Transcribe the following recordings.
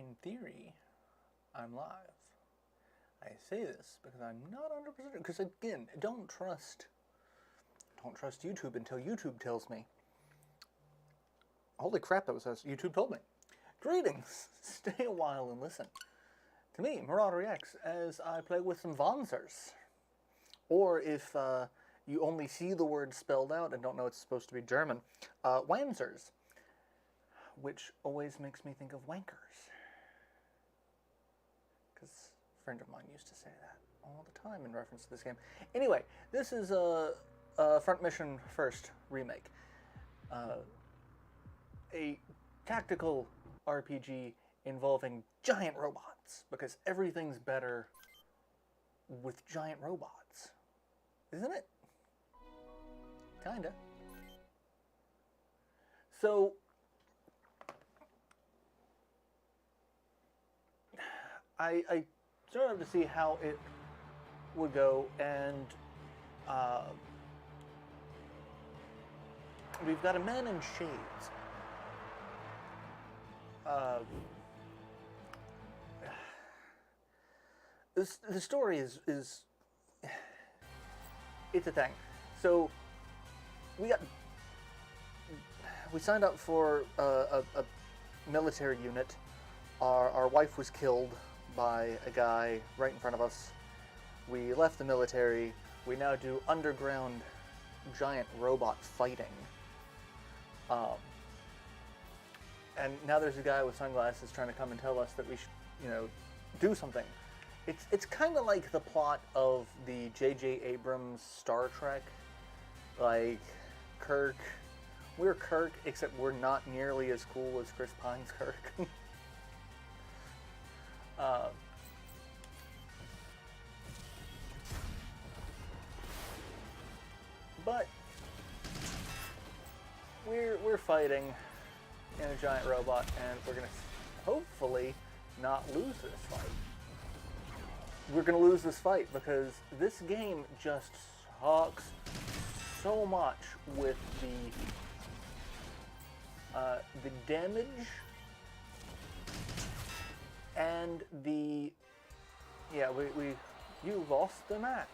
in theory, I'm live. I say this because I'm not 100%, because again, don't trust YouTube until YouTube tells me. Holy crap, that was as YouTube told me. Greetings! Stay a while and listen to me, Marauder Reacts, as I play with some Wanzers. Or if you only see the word spelled out and don't know it's supposed to be German, Wanzers, which always makes me think of wankers. Because a friend of mine used to say that all the time in reference to this game. Anyway, this is a Front Mission First remake. A tactical RPG involving giant robots, because everything's better with giant robots. Isn't it? Kinda. So, I started to see how it would go, and we've got a man in shades. The story is it's a thing. So we signed up for a military unit. Our wife was killed by a guy right in front of us. We left the military. We now do underground giant robot fighting. And now there's a guy with sunglasses trying to come and tell us that we should, do something. It's kind of like the plot of the J.J. Abrams Star Trek. Like, Kirk. We're Kirk, except we're not nearly as cool as Chris Pine's Kirk. But we're fighting in a giant robot, and we're gonna hopefully not lose this fight. We're gonna lose this fight because this game just sucks so much with the damage and you lost the match.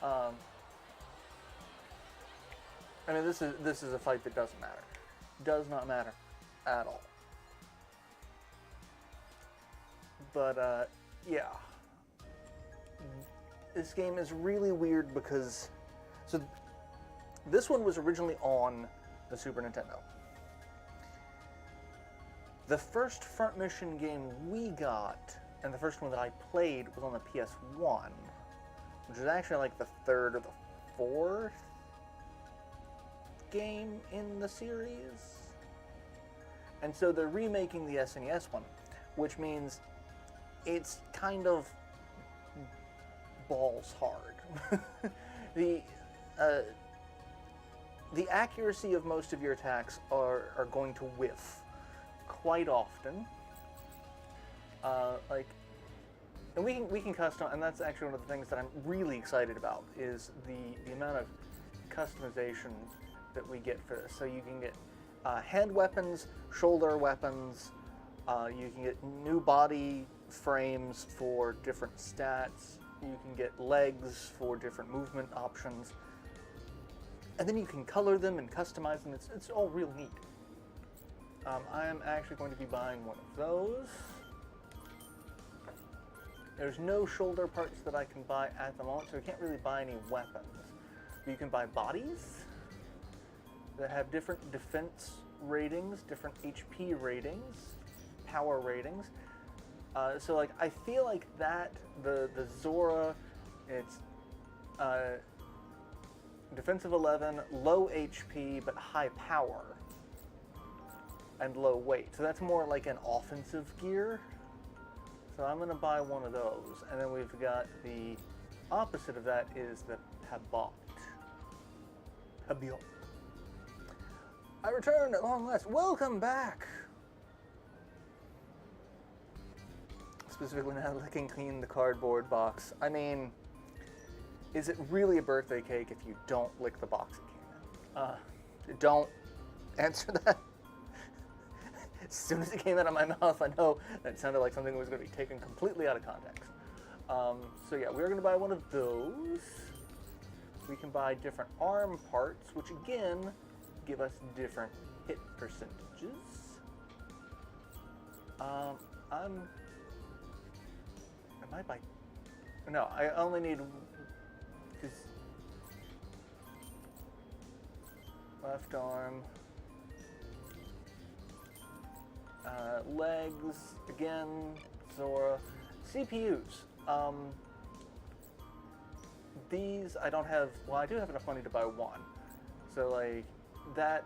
I mean, this is a fight that doesn't matter. Does not matter at all. But yeah, this game is really weird because this one was originally on the Super Nintendo. The first Front Mission game we got, and the first one that I played, was on the PS1, which is actually like the third or the fourth game in the series. And so they're remaking the SNES one, which means it's kind of balls hard. The accuracy of most of your attacks are going to whiff quite often. And we can custom, and that's actually one of the things that I'm really excited about, is the amount of customization that we get for this. So you can get hand weapons, shoulder weapons, you can get new body frames for different stats, you can get legs for different movement options, and then you can color them and customize them. It's all real neat. I am actually going to be buying one of those. There's no shoulder parts that I can buy at the moment, so I can't really buy any weapons. But you can buy bodies that have different defense ratings, different HP ratings, power ratings. So like, I feel like that, the Zora, it's defensive 11, low HP, but high power, and low weight. So that's more like an offensive gear. So I'm gonna buy one of those. And then we've got the opposite of that is the Pabot. Pabot. I returned at long last. Welcome back! Specifically now licking clean the cardboard box. I mean, is it really a birthday cake if you don't lick the box it came in? Don't answer that. soon as it came out of my mouth, I know that sounded like something that was going to be taken completely out of context. So yeah, we're going to buy one of those. We can buy different arm parts, which again give us different hit percentages. I might buy. No, I only need. Cause left arm. Legs again. Zora. CPUs. These I don't have. Well, I do have enough money to buy one. So like that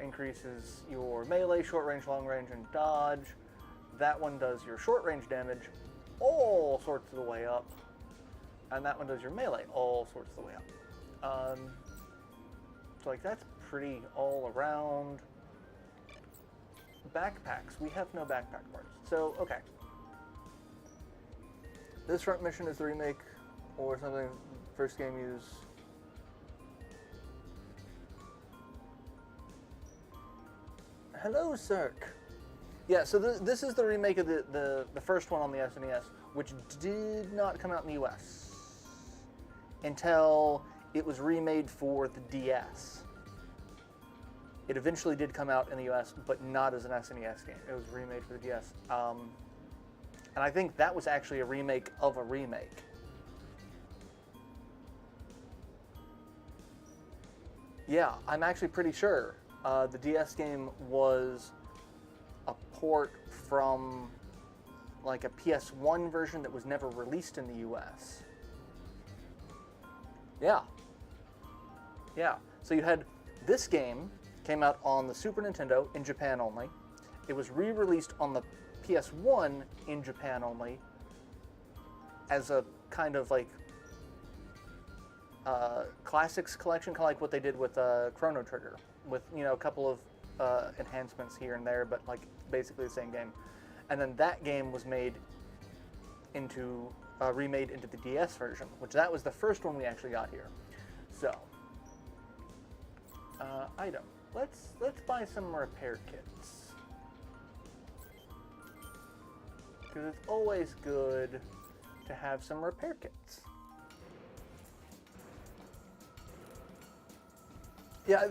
increases your melee, short range, long range, and dodge. That one does your short range damage all sorts of the way up, and that one does your melee all sorts of the way up. So like that's pretty all around. Backpacks. We have no backpack parts. So okay. This front mission is the remake or something. First game use. Hello, Cirque. Yeah, so this is the remake of the first one on the SNES, which did not come out in the US until it was remade for the DS. It eventually did come out in the US, but not as an SNES game. It was remade for the DS. And I think that was actually a remake of a remake. Yeah, I'm actually pretty sure. The DS game was a port from like a PS1 version that was never released in the US. Yeah. Yeah. So you had this game came out on the Super Nintendo in Japan only. It was re-released on the PS1 in Japan only as a kind of like classics collection, kind of like what they did with Chrono Trigger, with a couple of enhancements here and there, but like basically the same game. And then that game was made into remade into the DS version, which that was the first one we actually got here. So item. Let's buy some repair kits, because it's always good to have some repair kits. Yeah,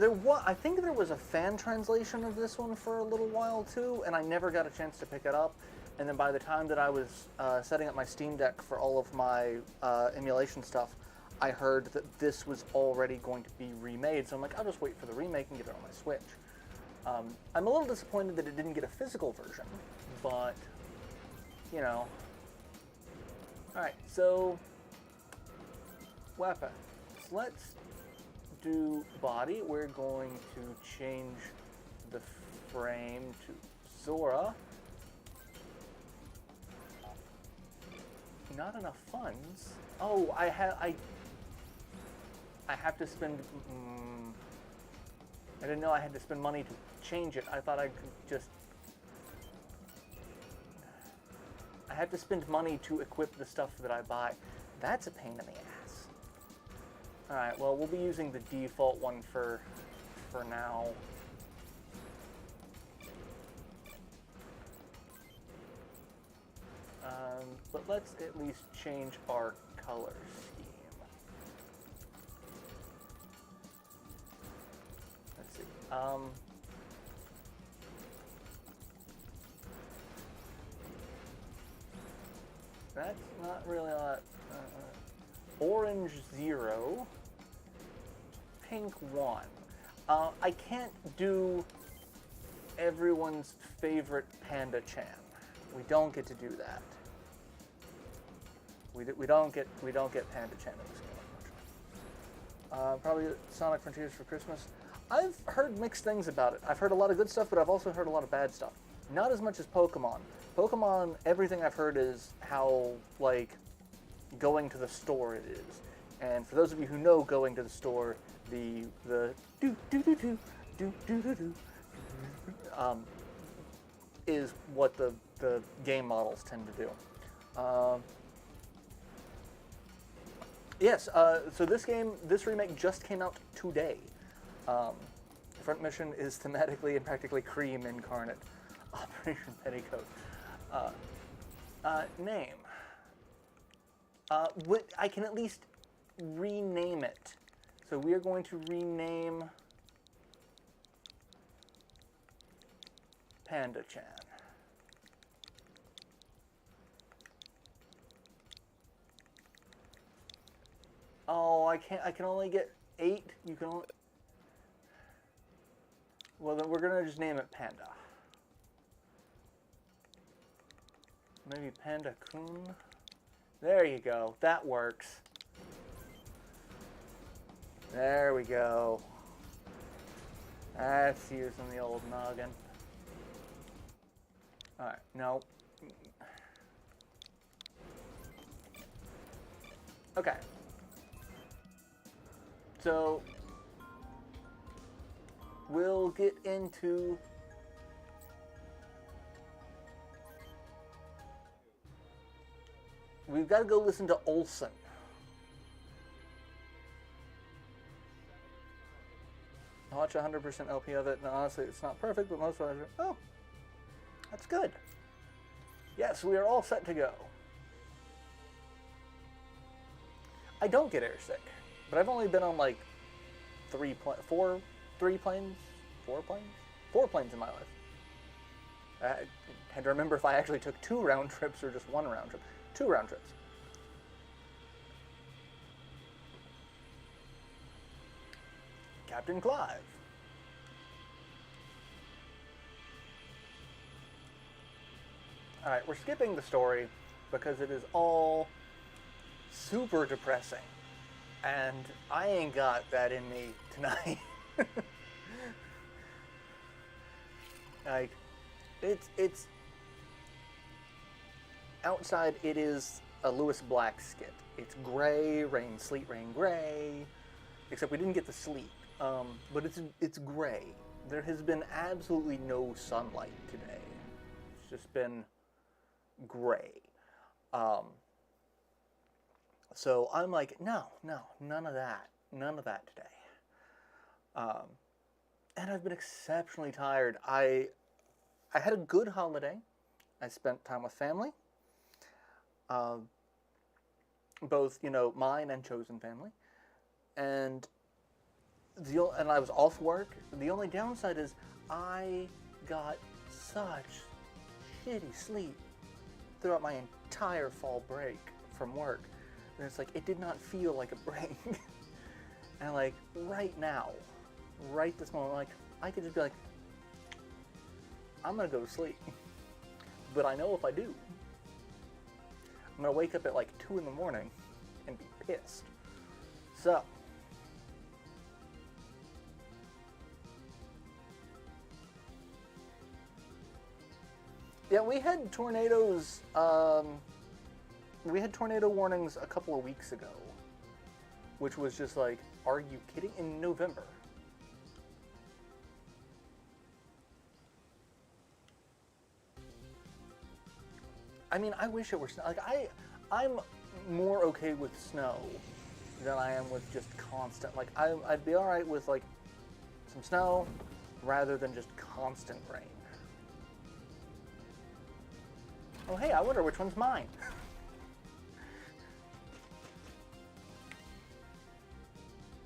I think there was a fan translation of this one for a little while too, and I never got a chance to pick it up. And then by the time that I was setting up my Steam Deck for all of my emulation stuff, I heard that this was already going to be remade. So I'm like, I'll just wait for the remake and get it on my Switch. I'm a little disappointed that it didn't get a physical version, but All right, so weapons. Let's do body. We're going to change the frame to Zora. Not enough funds. Oh, I have to spend. I didn't know I had to spend money to change it. I thought I could just. I have to spend money to equip the stuff that I buy. That's a pain in the ass. All right. Well, we'll be using the default one for now. But let's at least change our color scheme. Let's see. That's not really a lot. Orange 0. Pink 1. I can't do everyone's favorite Panda Chan. We don't get to do that. We don't get Panda Chan in this game, unfortunately. Probably Sonic Frontiers for Christmas. I've heard mixed things about it. I've heard a lot of good stuff, but I've also heard a lot of bad stuff. Not as much as Pokemon. Pokemon, everything I've heard is how, like, going to the store it is. And for those of you who know going to the store, the is what the game models tend to do. Yes, so this remake just came out today. The front mission is thematically and practically Cream incarnate. Operation Petticoat. Name. I can at least rename it. So we are going to rename Panda-chan. Oh, I can't. I can only get 8. You can only. Well, then we're gonna just name it Panda. Maybe Panda-kun. There you go. That works. There we go. That's using the old noggin. Alright, no. Okay. So, we'll get into... We've got to go listen to Olsen. I watch 100% LP of it, and honestly, it's not perfect, but most of it, oh, that's good. Yes, we are all set to go. I don't get airsick, but I've only been on like 4 planes in my life. I had to remember if I actually took 2 round trips or just 1 round trip. 2 round trips. Captain Clive. Alright, we're skipping the story because it is all super depressing. And I ain't got that in me tonight. Like, it's outside it is a Lewis Black skit. It's gray, rain, sleet, rain, gray. Except we didn't get the sleet. But it's gray. There has been absolutely no sunlight today. It's just been gray. So I'm like, no, none of that. None of that today. And I've been exceptionally tired. I had a good holiday. I spent time with family. Both, mine and chosen family. And I was off work. The only downside is I got such shitty sleep throughout my entire fall break from work. And it's like, it did not feel like a break. And like, right now, right this moment, like, I could just be like, I'm gonna go to sleep. But I know if I do, I'm gonna wake up at like 2 in the morning and be pissed. So, yeah, we had tornadoes, we had tornado warnings a couple of weeks ago, which was just like, are you kidding? In November. I mean, I wish it were snow. Like, I'm more okay with snow than I am with just constant. Like, I'd be all right with like some snow rather than just constant rain. Oh, hey, I wonder which one's mine.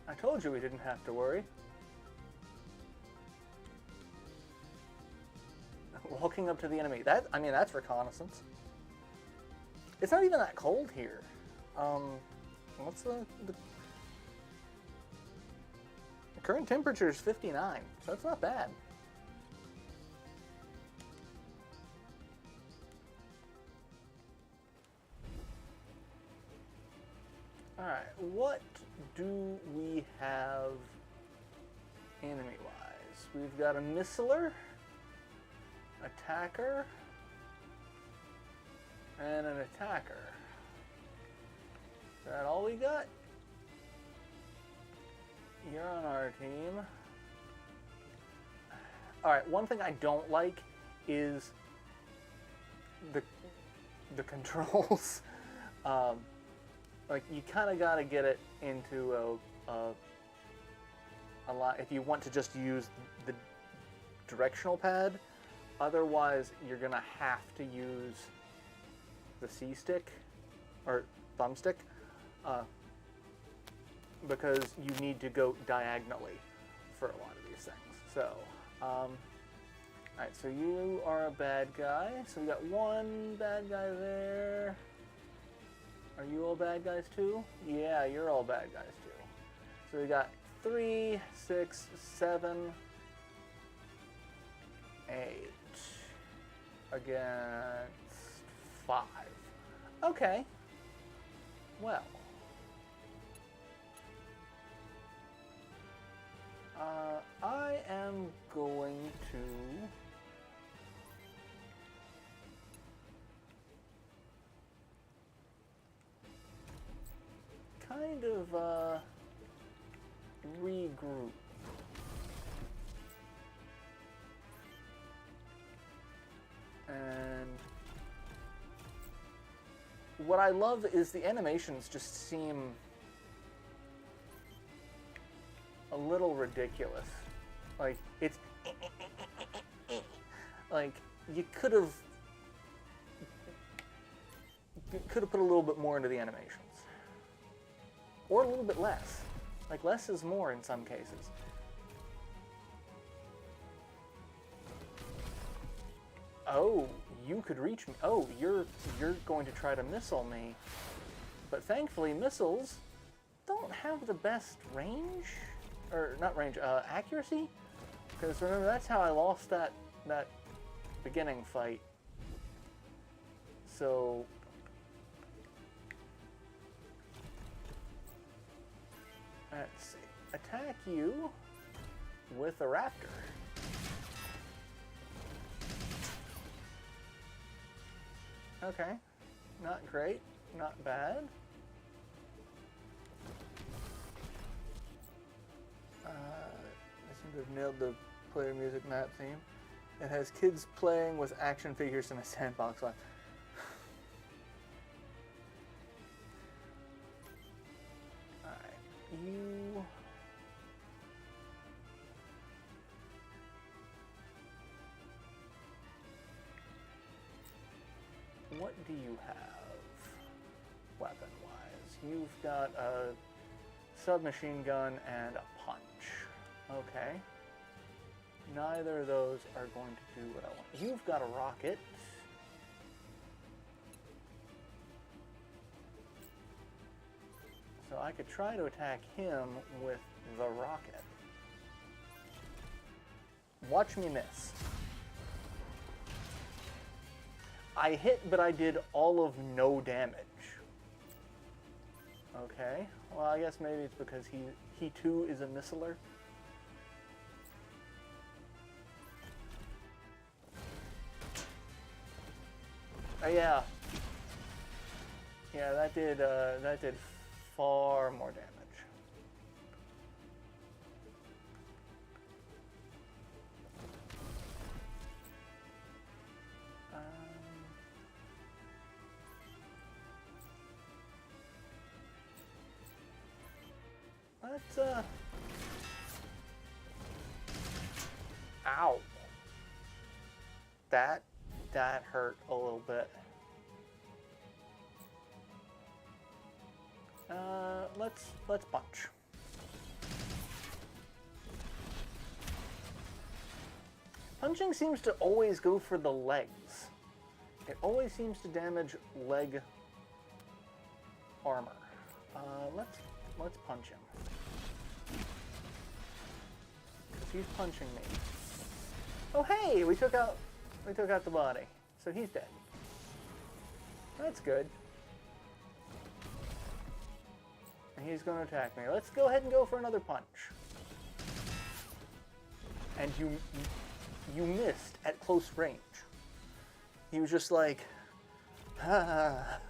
I told you we didn't have to worry. Walking up to the enemy. I mean, that's reconnaissance. It's not even that cold here. What's the current temperature is 59, so that's not bad. Alright, what do we have enemy-wise? We've got a missiler, attacker, and an attacker. Is that all we got? You're on our team. Alright, one thing I don't like is the controls. Like, you kind of got to get it into a lot. If you want to just use the directional pad, Otherwise, you're gonna have to use the C stick or thumbstick because you need to go diagonally for a lot of these things. So, alright, so you are a bad guy. So we got one bad guy there. Are you all bad guys too? Yeah, you're all bad guys too. So we got 3, 6, 7, 8 against 5. Okay. Well. I am going to kind of regroup. And what I love is the animations just seem a little ridiculous. Like, it's like you could have put a little bit more into the animations. Or a little bit less. Like, less is more in some cases. Oh, you could reach me. Oh, you're going to try to missile me. But thankfully, missiles don't have the best range. Or, not range, accuracy? Because remember, that's how I lost that beginning fight. So... let's see. Attack you with a raptor. Okay. Not great. Not bad. I seem to have nailed the player music map theme. It has kids playing with action figures in a sandbox. Alright, you... what do you have, weapon-wise? You've got a submachine gun and a punch. Okay. Neither of those are going to do what I want. You've got a rocket. So I could try to attack him with the rocket. Watch me miss. I hit, but I did all of no damage. Okay. Well, I guess maybe it's because he too is a missiler. Yeah. Yeah, that did far more damage. Let's ow. That hurt a little bit. Let's punch. Punching seems to always go for the legs. It always seems to damage leg armor. Let's punch him. 'Cause he's punching me. Oh hey, we took out the body. So he's dead. That's good. And he's going to attack me. Let's go ahead and go for another punch. And you missed at close range. He was just like, ah.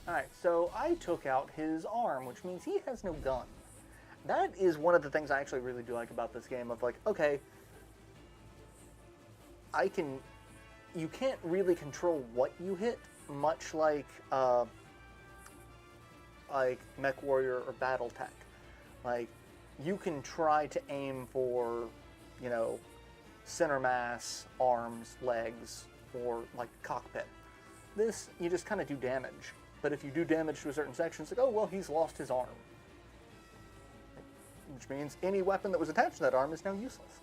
Alright, so I took out his arm, which means he has no gun. That is one of the things I actually really do like about this game, of like, okay, you can't really control what you hit, much like like Mech Warrior or BattleTech. Like, you can try to aim for, you know, center mass, arms, legs, or like cockpit. This, you just kind of do damage. But if you do damage to a certain section, it's like, oh, well, he's lost his arm. Which means any weapon that was attached to that arm is now useless.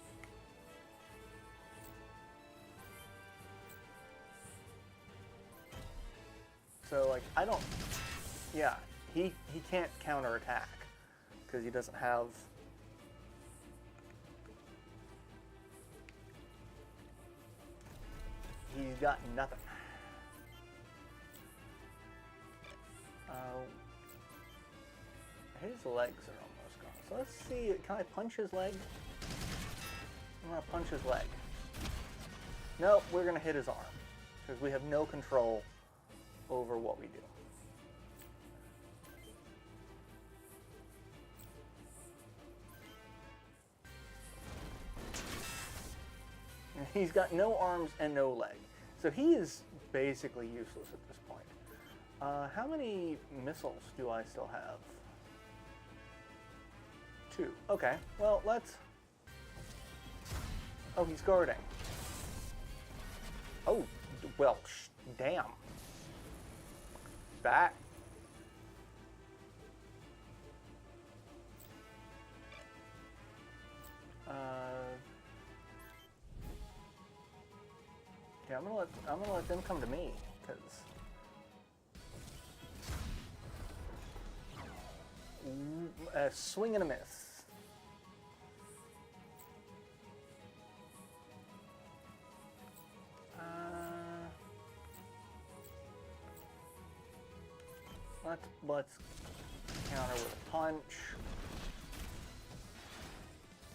So, like, I don't... Yeah, he can't counterattack because he doesn't have... He's got nothing. His legs are almost gone. So let's see, can I punch his leg? I'm gonna punch his leg. Nope, we're gonna hit his arm because we have no control over what we do. And he's got no arms and no leg. So he is basically useless at this point. How many missiles do I still have? 2. Okay, well, let's... Oh, he's guarding. Oh, well, damn. Back. Yeah, I'm gonna let them come to me, because a swing and a miss. Let's counter with a punch,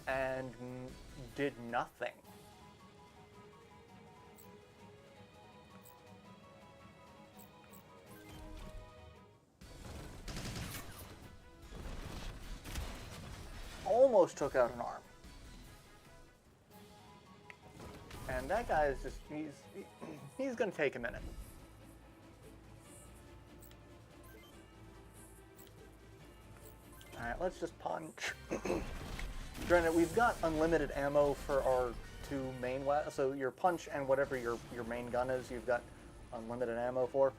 and did nothing. Almost took out an arm. And that guy is just, he's gonna take a minute. Alright, let's just punch. Granted, we've got unlimited ammo for our 2 main weapons, so your punch and whatever your main gun is, you've got unlimited ammo for.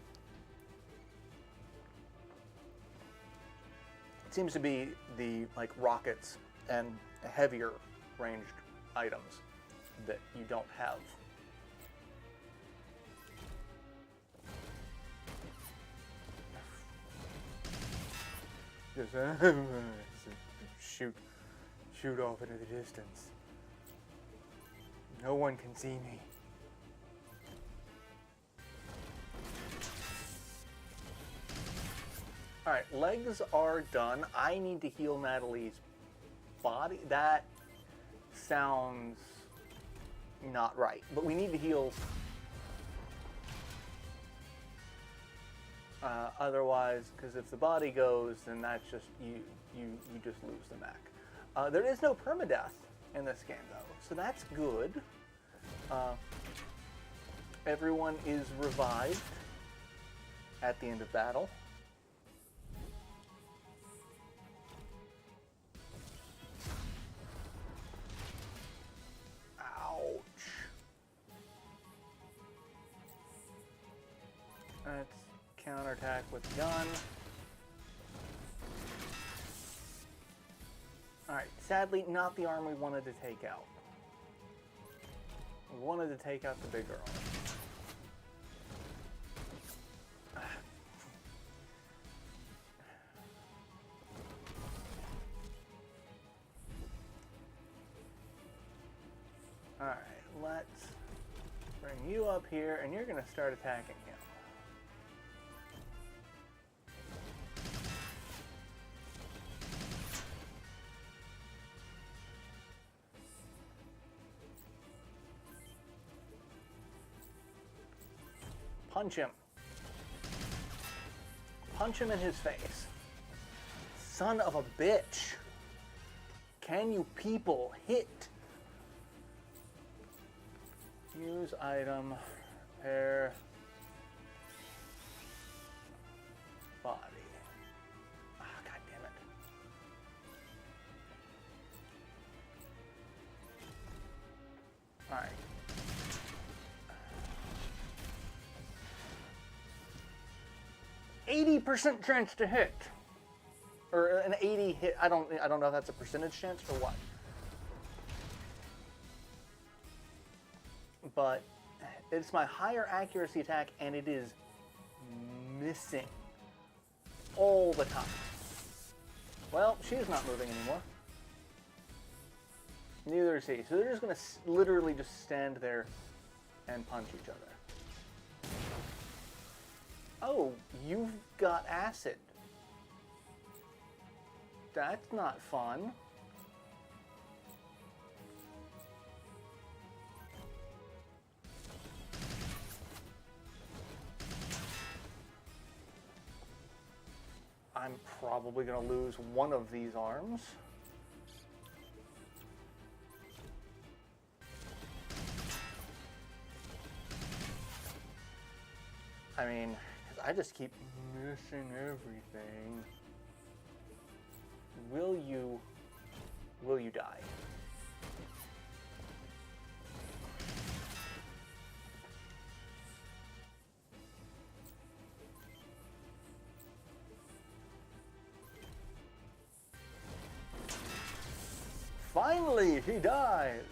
It seems to be the, like, rockets and heavier ranged items that you don't have. Just shoot off into the distance. No one can see me. Alright, legs are done. I need to heal Natalie's body. That sounds not right. But we need to heal. Otherwise, because if the body goes, then that's just, you just lose the mech. There is no permadeath in this game, though, so that's good. Everyone is revived at the end of battle. Ouch. Let's counterattack with the gun. Alright, sadly, not the arm we wanted to take out. We wanted to take out the bigger arm. Alright, let's bring you up here, and you're going to start attacking him. Punch him. Punch him in his face. Son of a bitch. Can you people hit? Use item. Repair. Body. 80% chance to hit. Or an 80 hit. I don't know if that's a percentage chance or what. But it's my higher accuracy attack, and it is missing all the time. Well, she's not moving anymore. Neither is he. So they're just going to literally just stand there and punch each other. Oh, you've got acid. That's not fun. I'm probably going to lose one of these arms. I mean, I just keep missing everything. Will you die? Finally, he dies.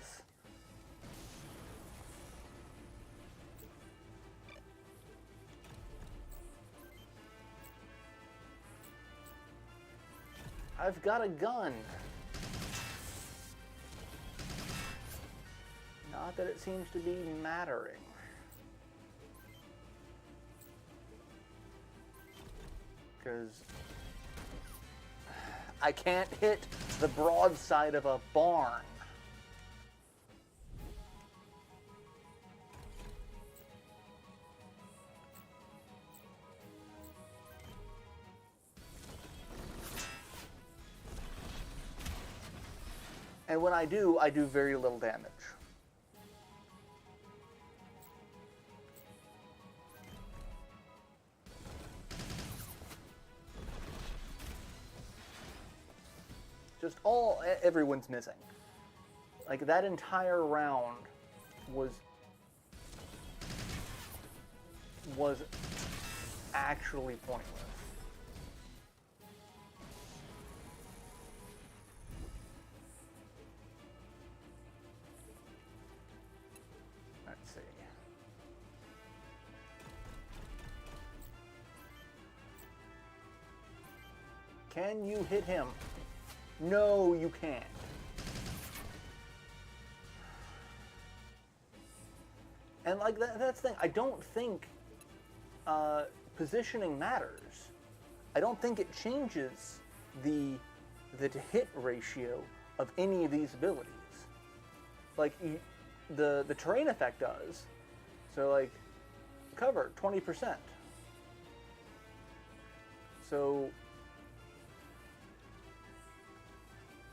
I've got a gun. Not that it seems to be mattering. Because I can't hit the broadside of a barn. And when I do very little damage. Just everyone's missing. Like, that entire round was actually pointless. Let's see. Can you hit him? No, you can't. And like that's the thing. I don't think positioning matters. I don't think it changes the to hit ratio of any of these abilities. Like the terrain effect does. So like cover 20%. So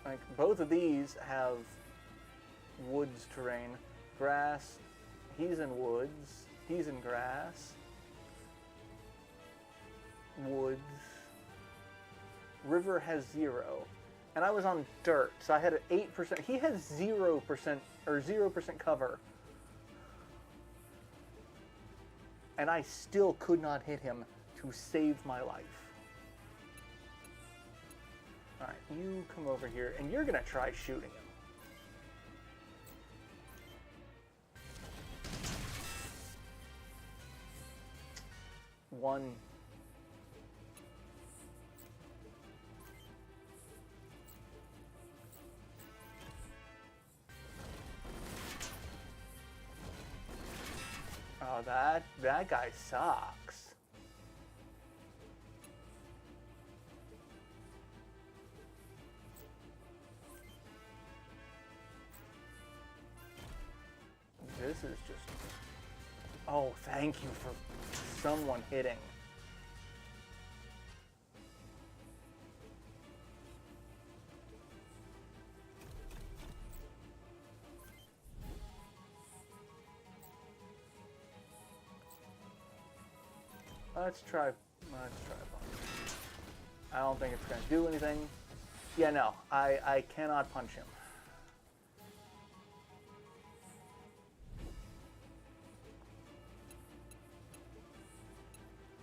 like both of these have woods terrain, grass. He's in woods. He's in grass. Woods. River has 0. And I was on dirt, so I had an 8%. He has 0% or 0% cover. And I still could not hit him to save my life. Alright, you come over here, and you're gonna try shooting him. One. Oh, that guy sucks. This is just... Oh, thank you for someone hitting. Let's try punch. I don't think it's going to do anything. Yeah, no, I cannot punch him.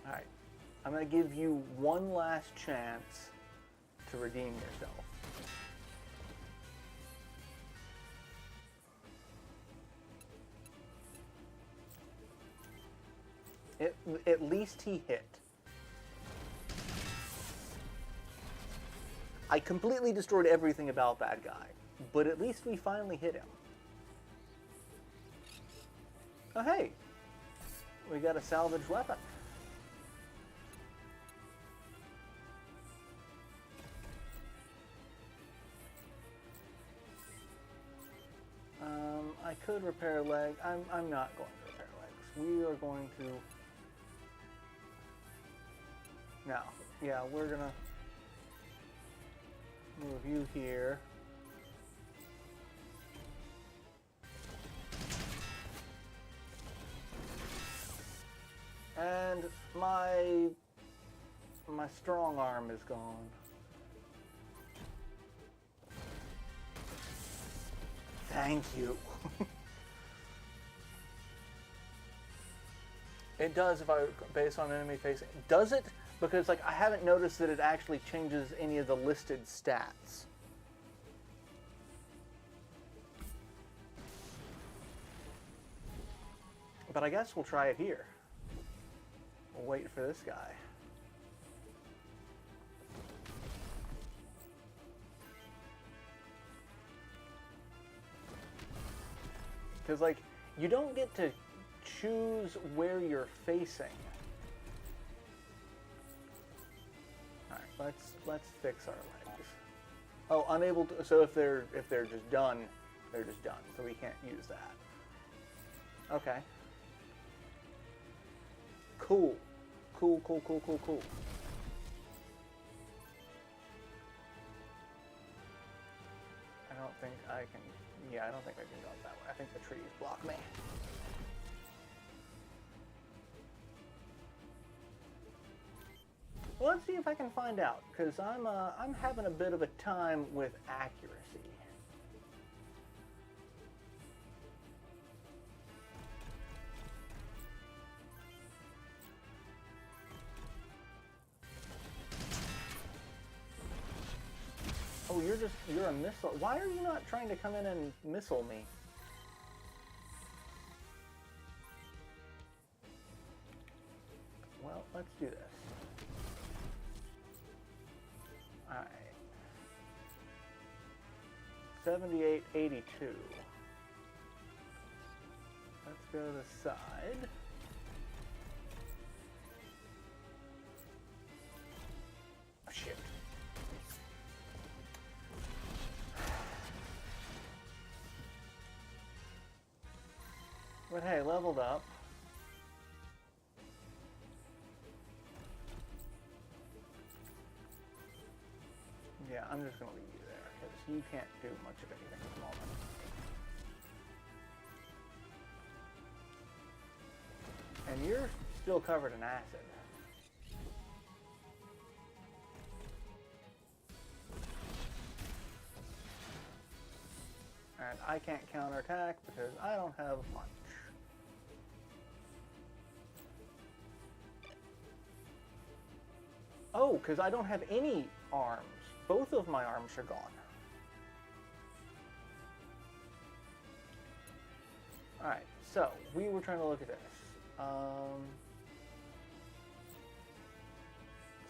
Alright. I'm going to give you one last chance to redeem yourself. At least he hit. I completely destroyed everything about that guy, but at least we finally hit him. Oh hey, we got a salvaged weapon. I could repair leg. I'm not going to repair legs. We are going to... Now, yeah, we're gonna move you here. And my strong arm is gone. Thank you. It does if I based on enemy facing. Does it? Because like I haven't noticed that it actually changes any of the listed stats. But I guess we'll try it here. We'll wait for this guy. Because like you don't get to choose where you're facing. All right, let's fix our legs. Oh, unable to. So if they're just done, they're just done. So we can't use that. Okay. Cool. Cool. I don't think I can. Yeah, I don't think I can go up that way. I think the trees block me. Well, let's see if I can find out, because I'm having a bit of a time with accuracy. Oh, you're a missile. Why are you not trying to come in and missile me? Well, let's do this. Alright. 7882. Let's go to the side. Oh, shit. But hey, leveled up. Yeah, I'm just going to leave you there, because you can't do much of anything at the moment. And you're still covered in acid. And I can't counterattack because I don't have punch. Oh, because I don't have any arms. Both of my arms are gone. Alright, so we were trying to look at this.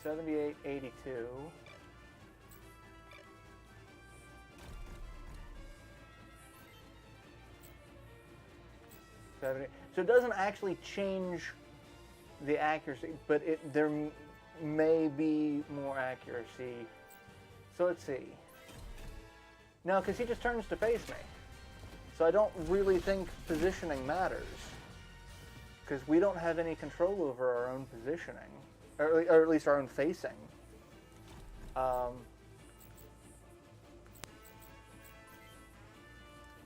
7882. So it doesn't actually change the accuracy, but there may be more accuracy. So let's see. No, because he just turns to face me. So I don't really think positioning matters. Because we don't have any control over our own positioning. Or at least our own facing.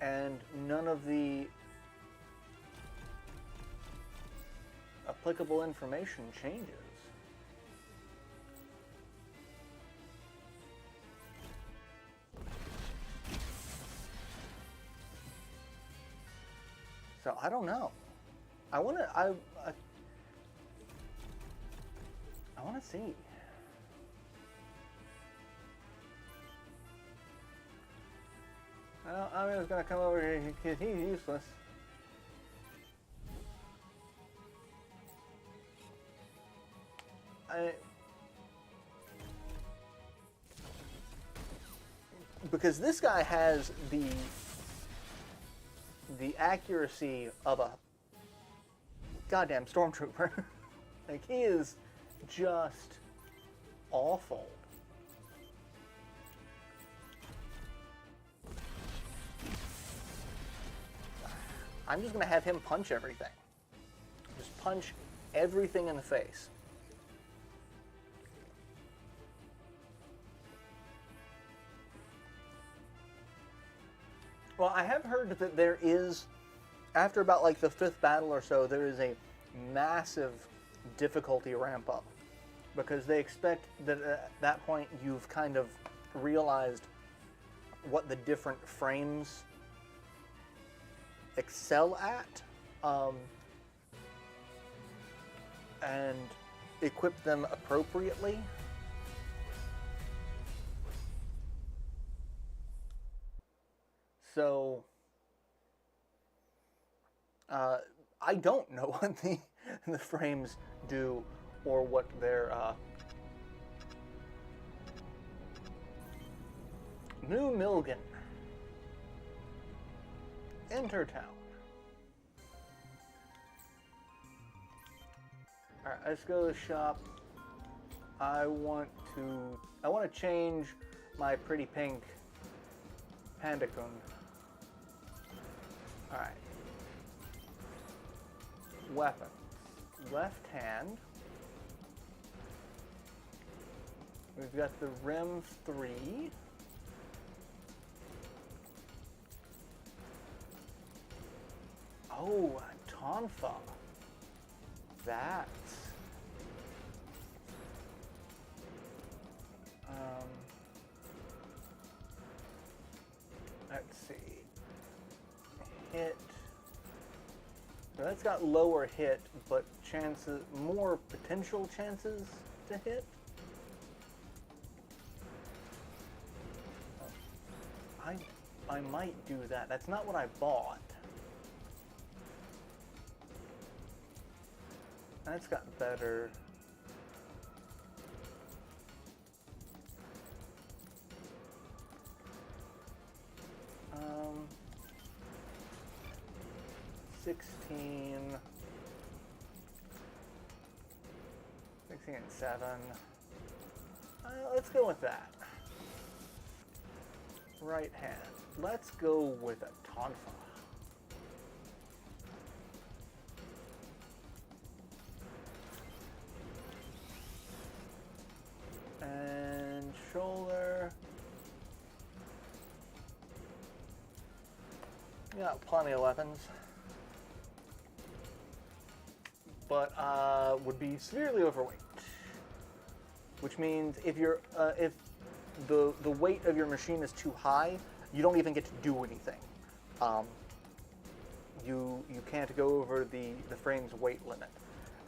And none of the applicable information changes. So I don't know. I want to. I want to see. Well, I'm just gonna come over here because he's useless. Because this guy has the accuracy of a goddamn stormtrooper. Like, he is just awful. I'm just gonna have him punch everything. Just punch everything in the face. Well, I have heard that there is, after about like the 5th battle or so, there is a massive difficulty ramp up. Because they expect that at that point you've kind of realized what the different frames excel at, and equip them appropriately. So, I don't know what the frames do or what their New Milgen. Enter town. Alright, let's go to the shop. I want to change my pretty pink Panda-kun. Alright. Weapons. Left hand. We've got the Rem 3. Oh, Tonfa. That. Let's see. Hit. So that's got lower hit, but chances, more potential chances to hit. I might do that. That's not what I bought. That's got better. 16 and 7. Let's go with that. Right hand. Let's go with a Tonfa. And shoulder. Got plenty of weapons. But would be severely overweight. Which means if you're if the weight of your machine is too high, you don't even get to do anything. You can't go over the frame's weight limit.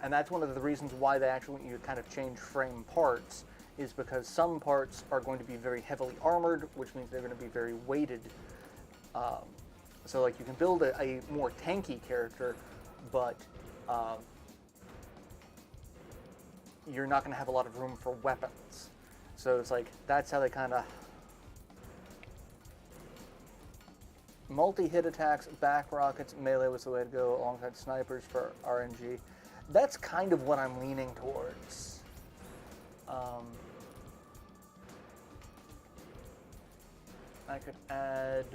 And that's one of the reasons why they actually want you to kind of change frame parts, is because some parts are going to be very heavily armored, which means they're going to be very weighted. So like you can build a more tanky character, but you're not going to have a lot of room for weapons. So it's like, that's how they kind of... Multi-hit attacks, back rockets, melee was the way to go, alongside snipers for RNG. That's kind of what I'm leaning towards. I could add...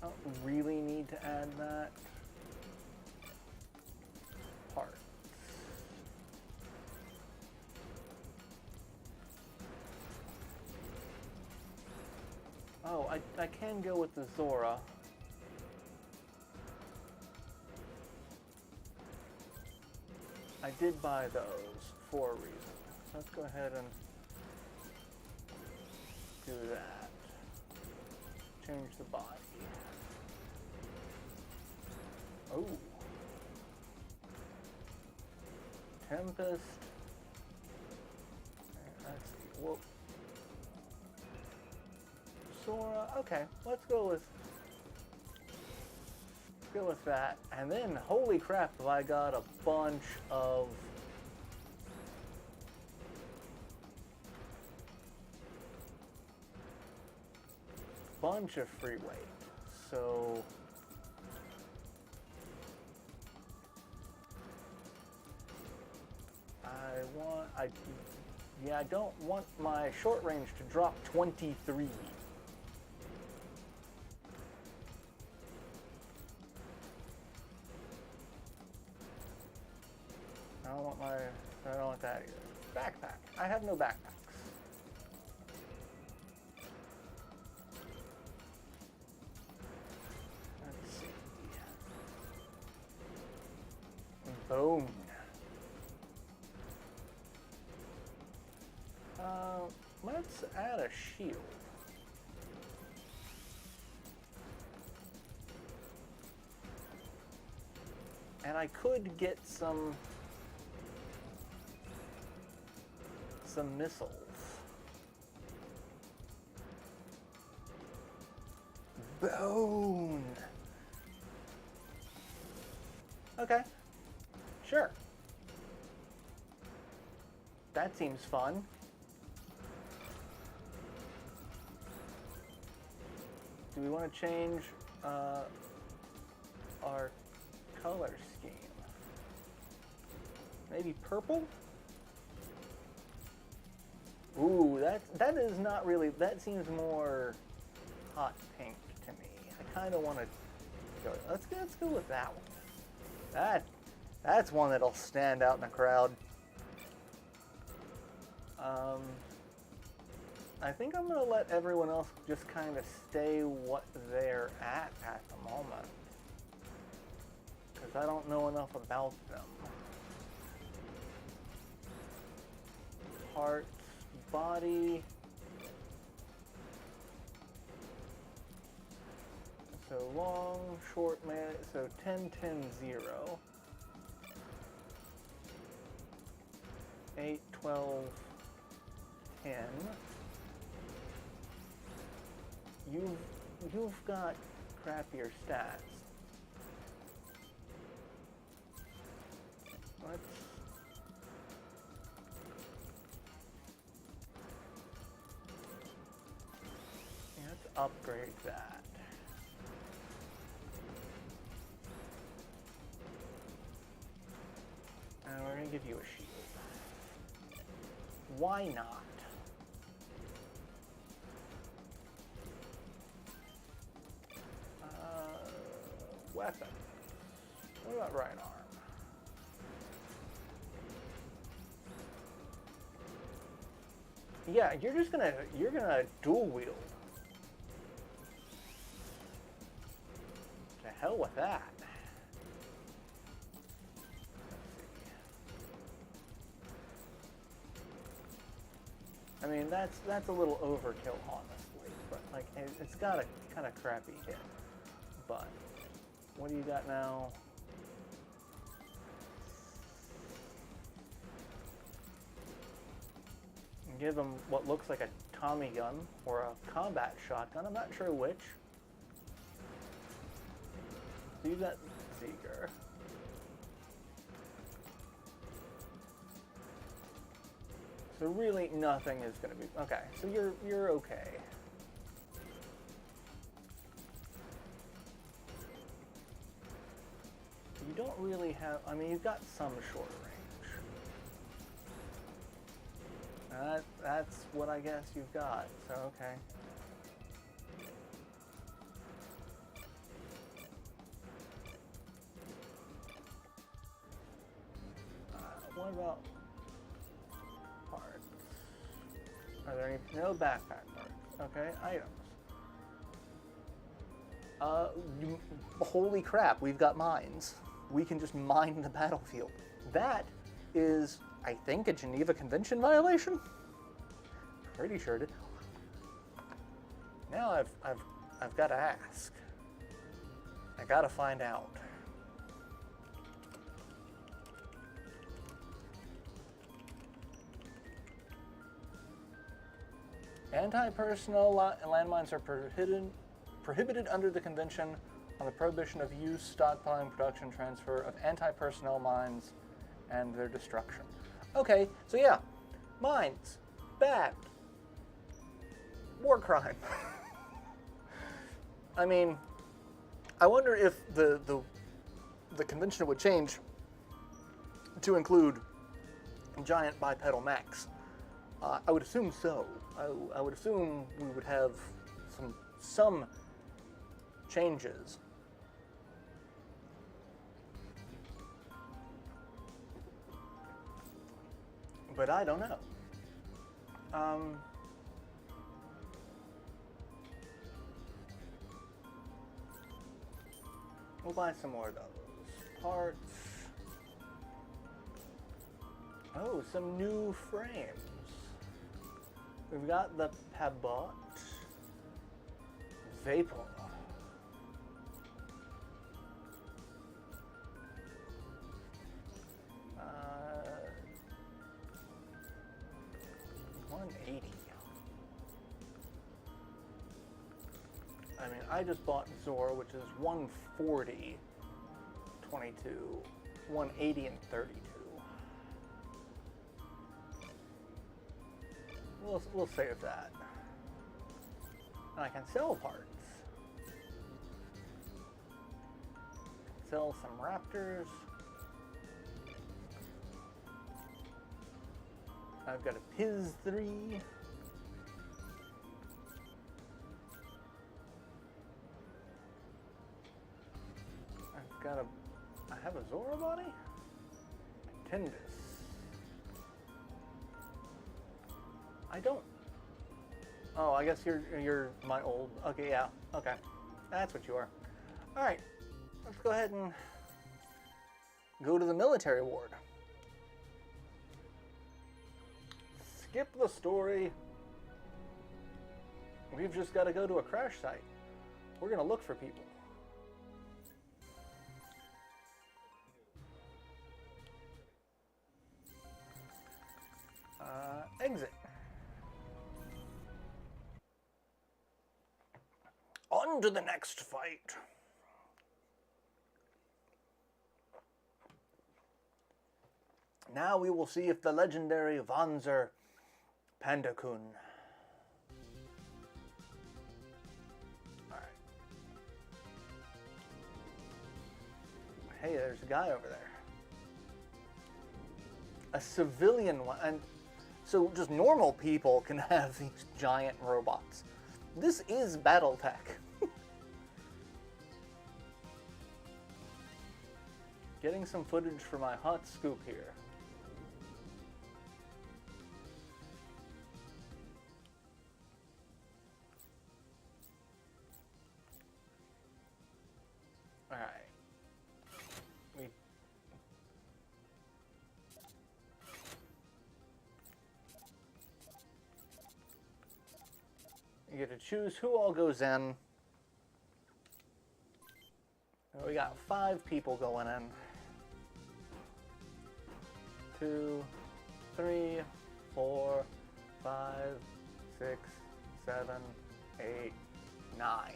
I don't really need to add that. Parts. Oh, I can go with the Zora. I did buy those for a reason. Let's go ahead and do that. Change the body. Oh. Tempest. Let's see. Whoa. Sora. Okay, let's go with that. And then, holy crap, have I got a bunch of free weight. So I don't want my short range to drop 23. I don't want that either. Backpack. I have no backpacks. Let's see. Boom. Let's add a shield. And I could get some missiles. Boom. Okay. Sure. That seems fun. Do we want to change our color scheme? Maybe purple? Ooh, that is not really, that seems more hot pink to me. I kind of want to go, let's go with that one. That's one that'll stand out in the crowd. I think I'm going to let everyone else just kind of stay what they're at the moment. Because I don't know enough about them. Hearts, body. So long, short, man, so 10, 10, 0. 8, 12, 10. You've got crappier stats. Let's upgrade that. And we're gonna give you a shield. Why not? Weapon. What about right arm? Yeah, you're gonna dual wield. To hell with that. I mean, that's a little overkill, honestly. But like, it's got a kind of crappy hit. But what do you got now? Give him what looks like a Tommy gun or a combat shotgun. I'm not sure which. So you got Seeger. So really nothing is going to be okay. So you're okay. You don't really have. I mean, you've got some short range. That's what I guess you've got. So okay. What about parts? Are there any? No backpack parts. Okay, items. Holy crap! We've got mines. We can just mine the battlefield. That is, I think, a Geneva Convention violation. Pretty sure it is. Now I've got to ask. I got to find out. Anti-personnel landmines are prohibited under the Convention on the Prohibition of Use, Stockpiling, Production, Transfer of Anti-Personnel Mines and their destruction. Okay, so yeah, mines, bad, war crime. I mean, I wonder if the convention would change to include giant bipedal mechs. I would assume so. I would assume we would have some changes. But I don't know. We'll buy some more of those parts. Oh, some new frames. We've got the Pabot Vapor. 180. I mean, I just bought Zora, which is 140, 22, 180, and 32. We'll save that. And I can sell parts. Sell some Raptors. I've got a Piz 3. I have a Zora body? Tendus. I don't. Oh, I guess you're my old. Okay, yeah. Okay, that's what you are. All right, let's go ahead and go to the military ward. Skip the story. We've just got to go to a crash site. We're gonna look for people. Exit. On to the next fight. Now we will see if the legendary Vanzer Panda-kun. Alright. Hey, there's a guy over there. A civilian one. And so just normal people can have these giant robots. This is Battletech. Getting some footage for my hot scoop here. Alright. You get to choose who all goes in. We got 5 people going in. 2, 3, 4, 5, 6, 7, 8, 9.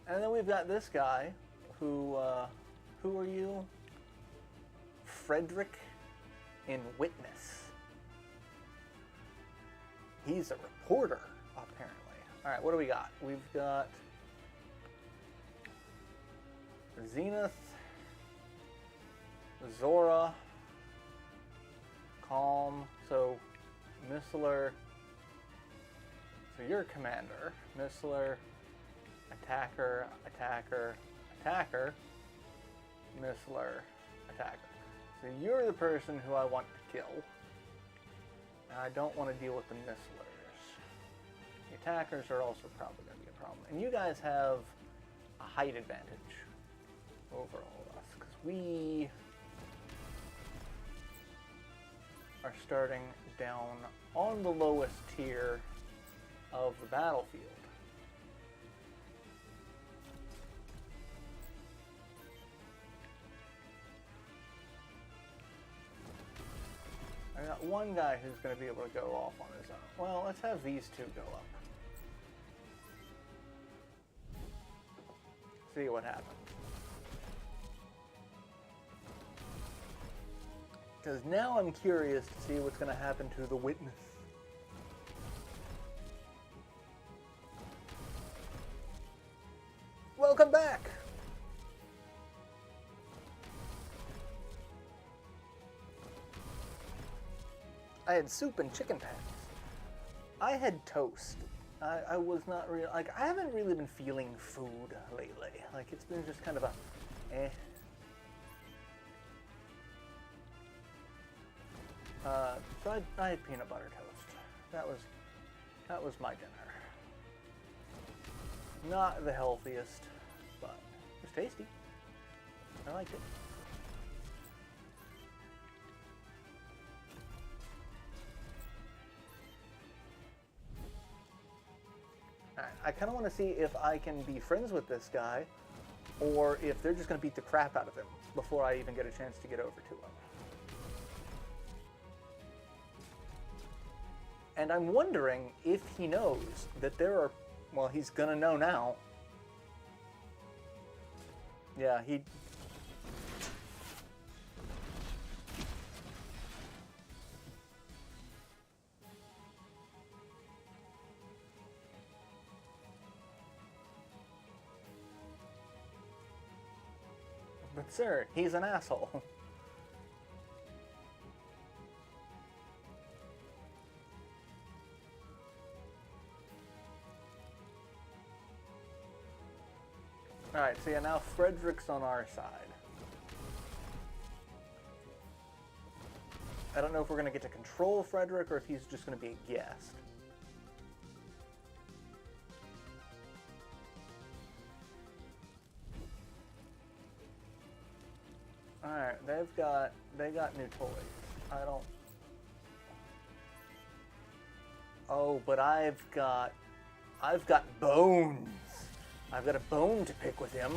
And then we've got this guy who are you? Frederick in Witness. He's a reporter, apparently. All right, what do we got? We've got Zenith, Zora, Calm, so Missler, so you're commander, Missler, attacker, attacker, attacker, Missler, attacker. So you're the person who I want to kill. And I don't want to deal with the Misslers. The attackers are also probably going to be a problem. And you guys have a height advantage over all of us, because we are starting down on the lowest tier of the battlefield. got one guy who's going to be able to go off on his own. Well, let's have these two go up. See what happens. Because now I'm curious to see what's going to happen to the witness. Welcome back! I had soup and chicken patties. I had toast. I was not really, like, I haven't really been feeling food lately. Like, it's been just kind of a, eh. So I had peanut butter toast. That was my dinner. Not the healthiest, but it was tasty. I liked it. I kind of want to see if I can be friends with this guy, or if they're just going to beat the crap out of him before I even get a chance to get over to him. And I'm wondering if he knows that there are, well, he's going to know now. Yeah, he... But sir, he's an asshole. Alright, so yeah, now Frederick's on our side. I don't know if we're going to get to control Frederick or if he's just going to be a guest. Alright, they got new toys. I don't... Oh, but I've got bones. I've got a bone to pick with him.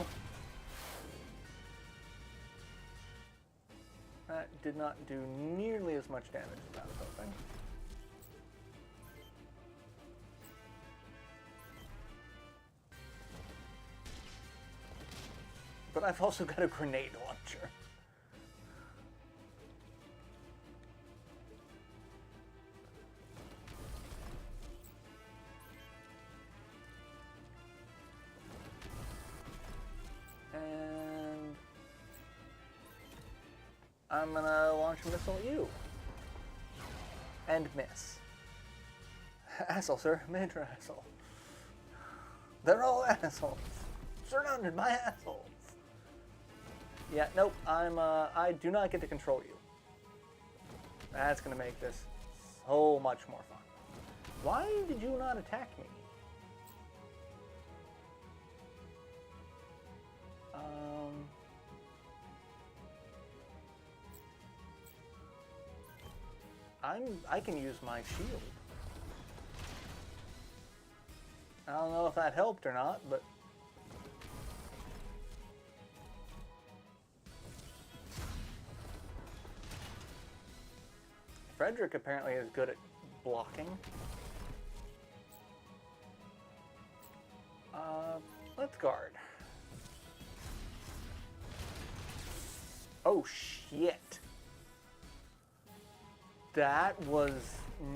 That did not do nearly as much damage as I was hoping. But I've also got a grenade launcher. And I'm gonna launch a missile at you. And miss. Asshole, sir. Major asshole. They're all assholes. Surrounded by assholes. Yeah, nope, I do not get to control you. That's gonna make this so much more fun. Why did you not attack me? I can use my shield. I don't know if that helped or not, but... Frederick apparently is good at blocking. Let's guard. Oh shit. That was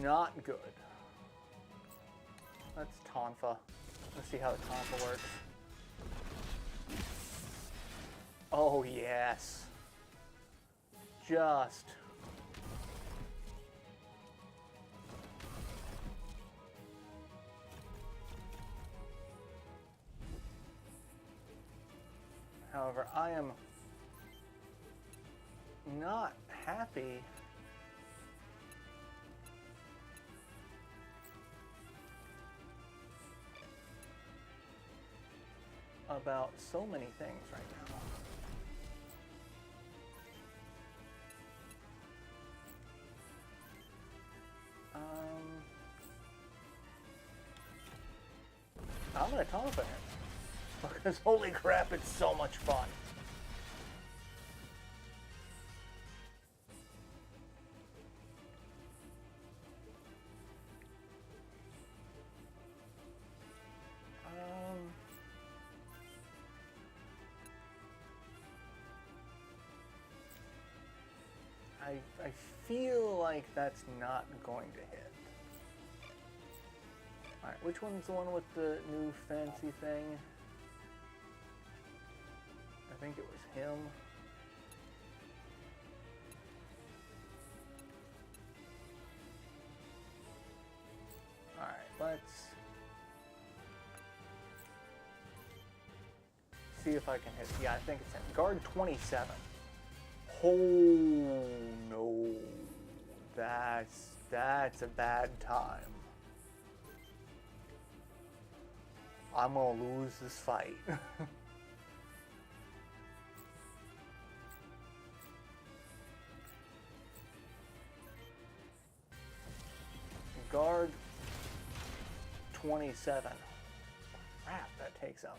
not good. Let's Tonfa. Let's see how the Tonfa works. Oh yes. Just... However, I am not happy about so many things right now. I'm gonna Tonfa him. Because holy crap, it's so much fun. I feel like that's not going to hit. Alright, which one's the one with the new fancy thing? I think it was him. Alright, let's see if I can hit. Yeah, I think it's him. Guard 27. Oh no. That's a bad time. I'm gonna lose this fight. Guard 27. Crap, that takes out.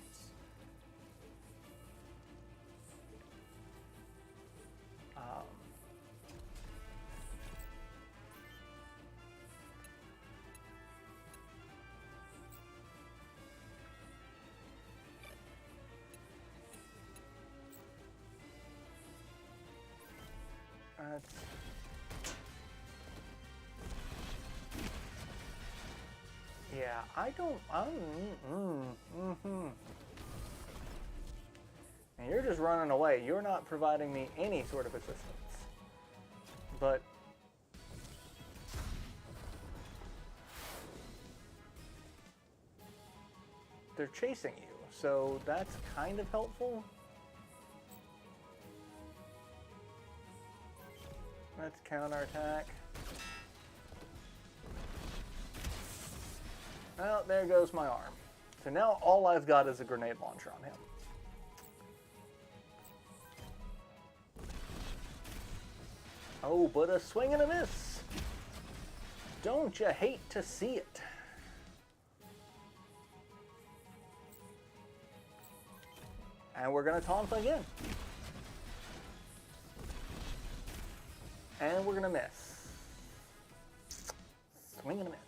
Yeah, I don't. And you're just running away. You're not providing me any sort of assistance. But they're chasing you, so that's kind of helpful. Let's counterattack. Well, there goes my arm. So now all I've got is a grenade launcher on him. Oh, but a swing and a miss. Don't you hate to see it? And we're gonna taunt again. And we're gonna miss. Swing and a miss.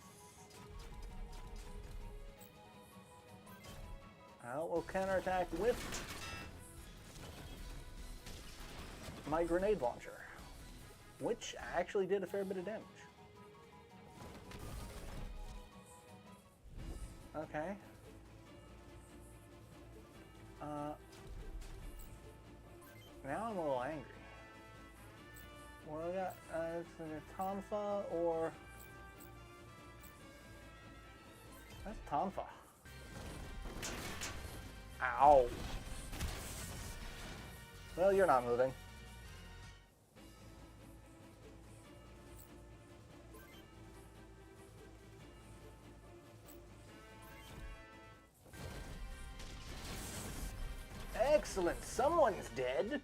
We'll counterattack with my grenade launcher, which actually did a fair bit of damage. Okay. Now I'm a little angry. What do I got? It's an Tonfa or... That's Tonfa. Ow. Well, you're not moving. Excellent. Someone's dead.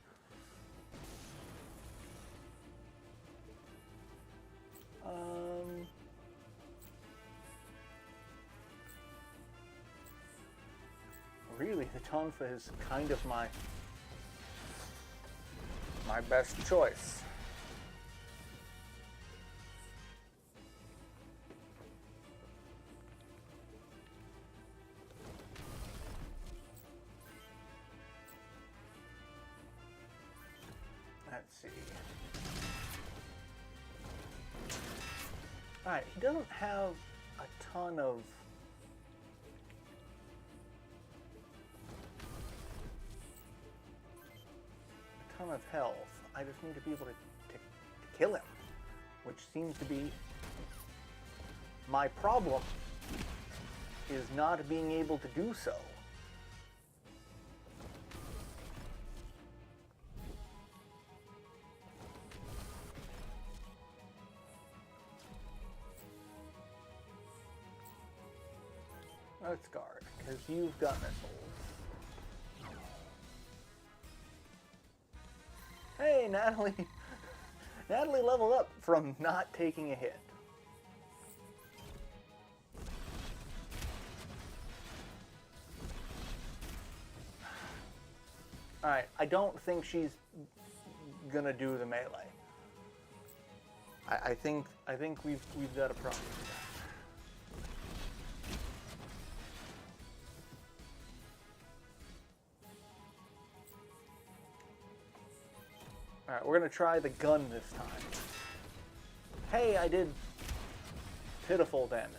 Really, the Tonfa is kind of my best choice. Let's see. Alright, he doesn't have a ton of health. I just need to be able to kill him, which seems to be my problem, is not being able to do so. Let's guard, because you've got missiles. Hey, Natalie. Natalie leveled up from not taking a hit. Alright, I don't think she's gonna do the melee. I think we've got a problem with that. Alright, we're going to try the gun this time. Hey, I did pitiful damage.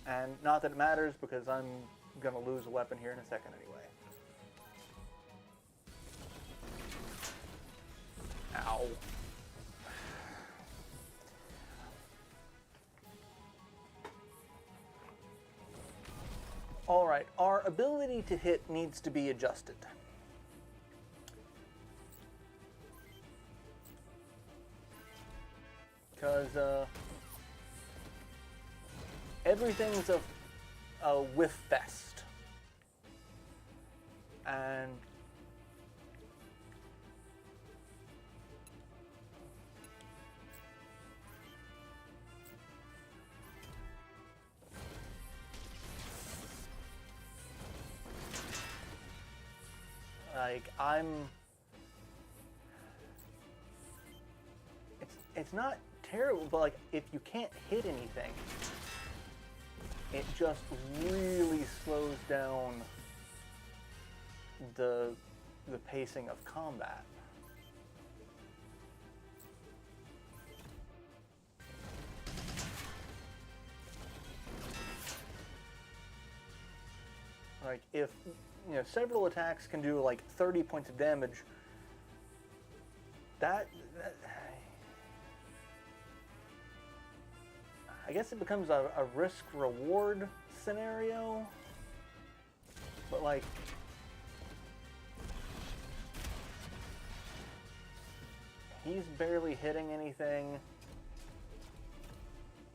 And not that it matters, because I'm going to lose a weapon here in a second anyway. Ow. Alright, our ability to hit needs to be adjusted. Because everything's a whiff fest. And like it's not terrible, but like if you can't hit anything, it just really slows down the pacing of combat. Like if several attacks can do like 30 points of damage, that I guess it becomes a risk-reward scenario, but like he's barely hitting anything.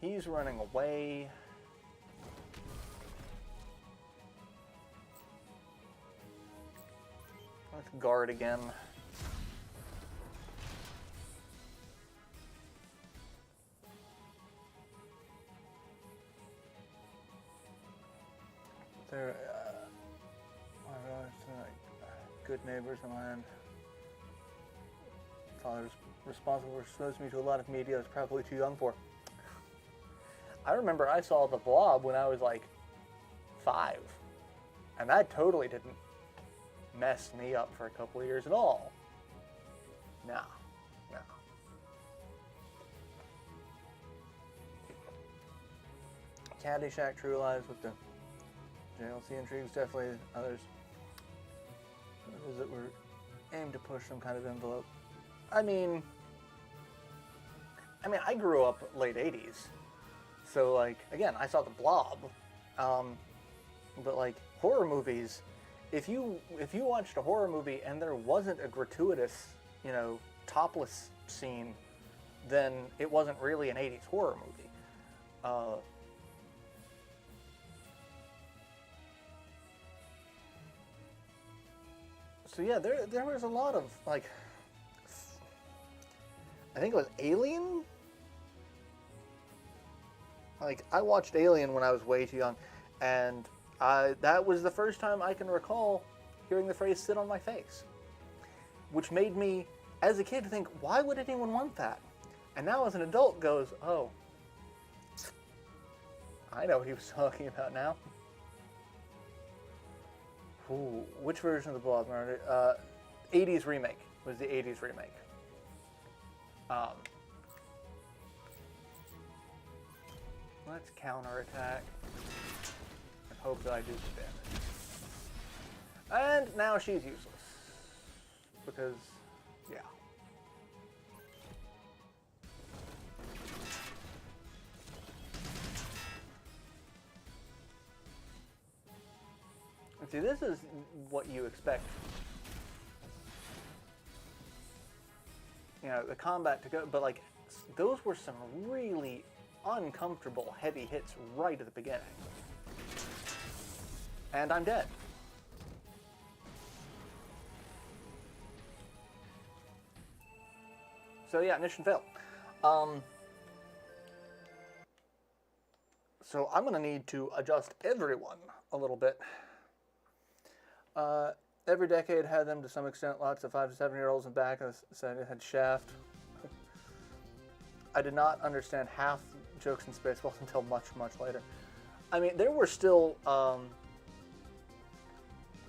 He's running away. Let's guard again. They're good neighbors of mine. Father's responsible for exposing me to a lot of media I was probably too young for. I remember I saw The Blob when I was like 5, and that totally didn't mess me up for a couple of years at all. No. Caddyshack, True Lies with the JLC intrigues, definitely others that were aimed to push some kind of envelope. I mean, I grew up late 80s, so like, again, I saw The Blob, but like, horror movies, if you watched a horror movie and there wasn't a gratuitous, topless scene, then it wasn't really an 80s horror movie. So yeah, there was a lot of, like, I think it was Alien? Like, I watched Alien when I was way too young, and that was the first time I can recall hearing the phrase "sit on my face," which made me, as a kid, think, why would anyone want that? And now as an adult goes, oh, I know what he was talking about now. Ooh, which version of The Blob? 80s remake. Was the 80s remake. Let's counterattack and hope that I do some damage. And now she's useless. Because, yeah. And see, this is what you expect. The combat to go, but like, those were some really uncomfortable heavy hits right at the beginning. And I'm dead. So yeah, mission failed. So I'm gonna need to adjust everyone a little bit. Every decade had them to some extent. Lots of 5 to 7-year-olds in back said it had Shaft. I did not understand half jokes in Spaceballs until much, much later. I mean, there were still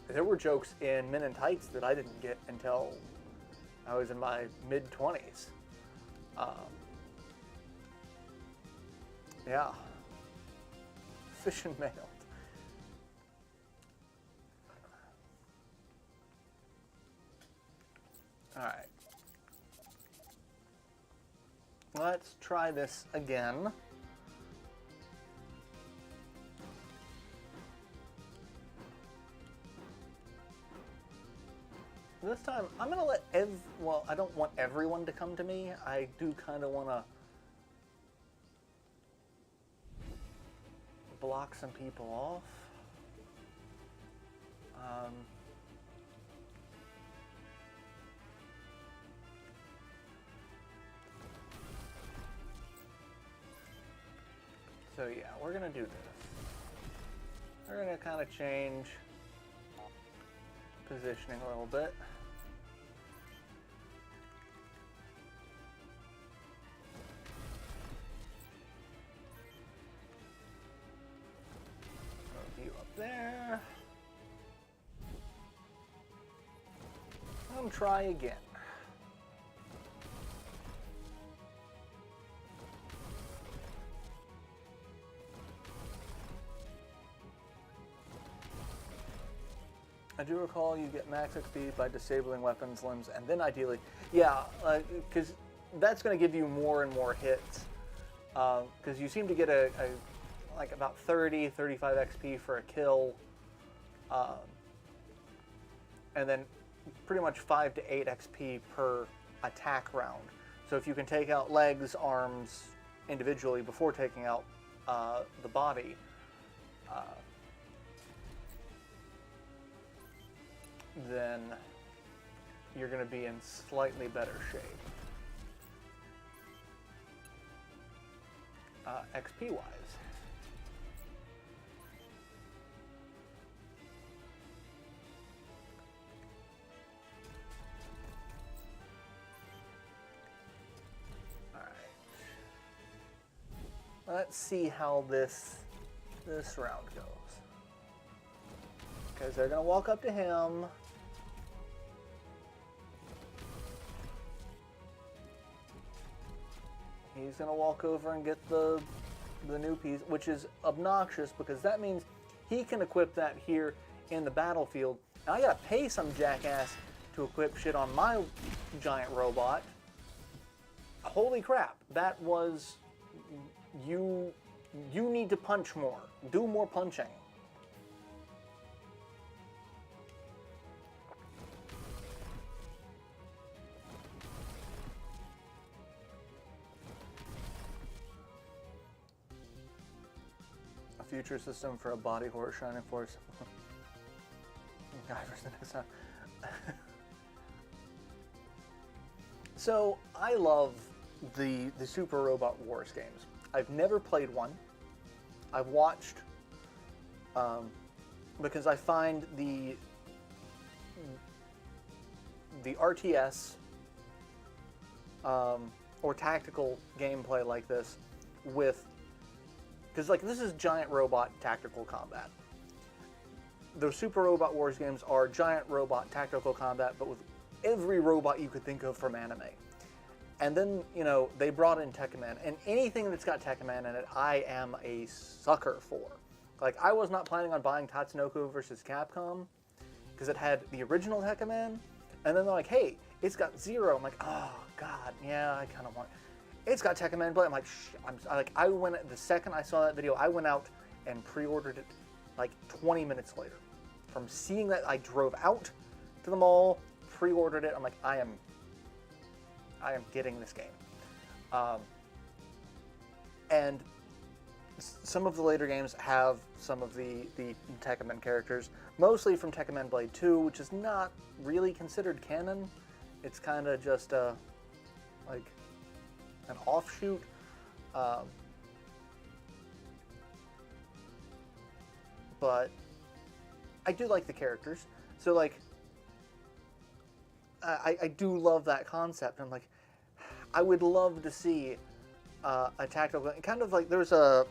there were jokes in Men in Tights that I didn't get until I was in my mid-20s. Yeah. Fish and mailed. Alright. Let's try this again. This time, I'm going to let well, I don't want everyone to come to me. I do kind of want to block some people off. So yeah, we're going to do this. We're going to kind of change positioning a little bit. Move you up there. And try again. I do recall you get max XP by disabling weapons, limbs, and then ideally, yeah, because that's going to give you more and more hits. Because you seem to get like about 30, 35 XP for a kill, and then pretty much 5 to 8 XP per attack round. So if you can take out legs, arms individually before taking out the body, then you're going to be in slightly better shape. XP wise. All right. Let's see how this round goes. Because they're going to walk up to him. He's going to walk over and get the new piece, which is obnoxious because that means he can equip that here in the battlefield. Now I got to pay some jackass to equip shit on my giant robot. Holy crap, that was... You need to punch more. Do more punching. Future system for a body horse shining force. God, for the next time. So I love the Super Robot Wars games. I've never played one. I've watched because I find the RTS or tactical gameplay like this with. Because, like, this is giant robot tactical combat. The Super Robot Wars games are giant robot tactical combat, but with every robot you could think of from anime. And then, you know, they brought in Tekkaman, and anything that's got Tekkaman in it, I am a sucker for. Like, I was not planning on buying Tatsunoko vs. Capcom, because it had the original Tekkaman, and then they're like, hey, it's got Zero. I'm like, oh, God, yeah, I kind of want... It's got Tekkaman play. I'm like, I went, the second I saw that video, I went out and pre-ordered it like 20 minutes later. From seeing that, I drove out to the mall, pre-ordered it. I'm like, I am getting this game. And some of the later games have some of the Tekkaman characters, mostly from Tekkaman Blade 2, which is not really considered canon. It's kind of just like an offshoot. But I do like the characters. So, like, I do love that concept. I'm like, I would love to see a tactical, kind of like there's a,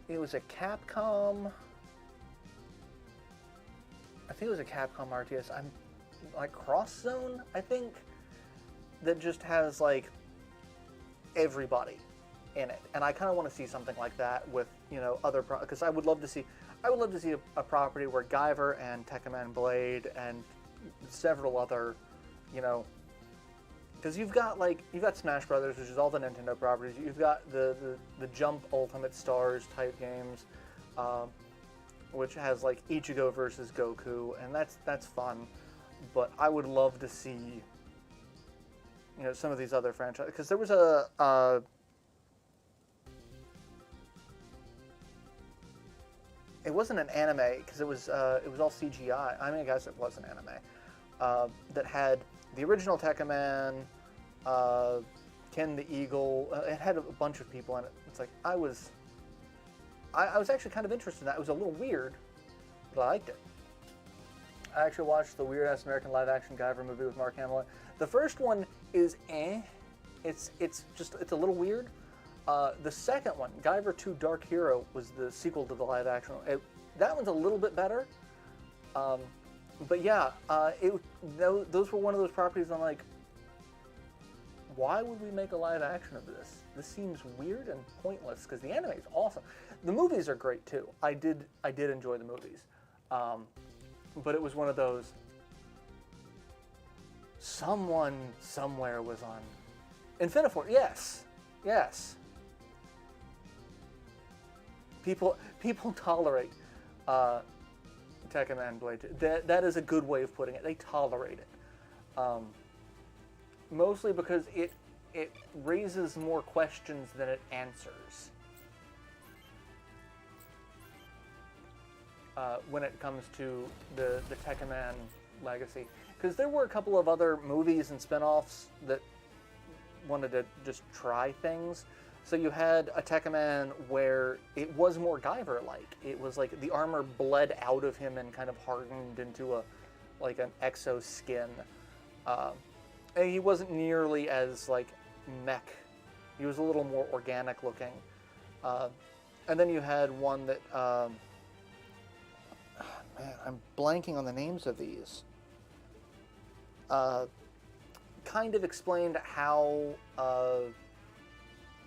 it was a Capcom, I think it was a Capcom RTS. like Cross Zone, I think, that just has like everybody in it, and I kind of want to see something like that with, you know, other because I would love to see a property where Guyver and Tekkaman Blade and several other, you know, because you've got Smash Brothers, which is all the Nintendo properties. You've got the Jump Ultimate Stars type games, which has like Ichigo versus Goku, and that's fun. But I would love to see, you know, some of these other franchises, because there was it wasn't an anime, because it was all CGI. I mean, I guess it was an anime that had the original Tekkaman, Ken the Eagle. It had a bunch of people in it. It's like I was actually kind of interested in that. It was a little weird, but I liked it. I actually watched the weird-ass American live-action Guyver movie with Mark Hamill. The first one is It's a little weird. The second one, Guyver 2 Dark Hero, was the sequel to the live-action one. That one's a little bit better. But yeah, those were one of those properties I'm like, why would we make a live action of this? This seems weird and pointless, because the anime is awesome. The movies are great too. I did enjoy the movies. But it was one of those, someone somewhere was on Infiniform. Yes. People tolerate Tekkaman Blade 2. That is a good way of putting it. They tolerate it. Mostly because it raises more questions than it answers. When it comes to the Tekkaman legacy. Because there were a couple of other movies and spin-offs that wanted to just try things. So you had a Tekkaman where it was more Guyver-like. It was like the armor bled out of him and kind of hardened into an exoskin. And he wasn't nearly as like mech. He was a little more organic looking. And then you had one that, man, I'm blanking on the names of these. Kind of explained how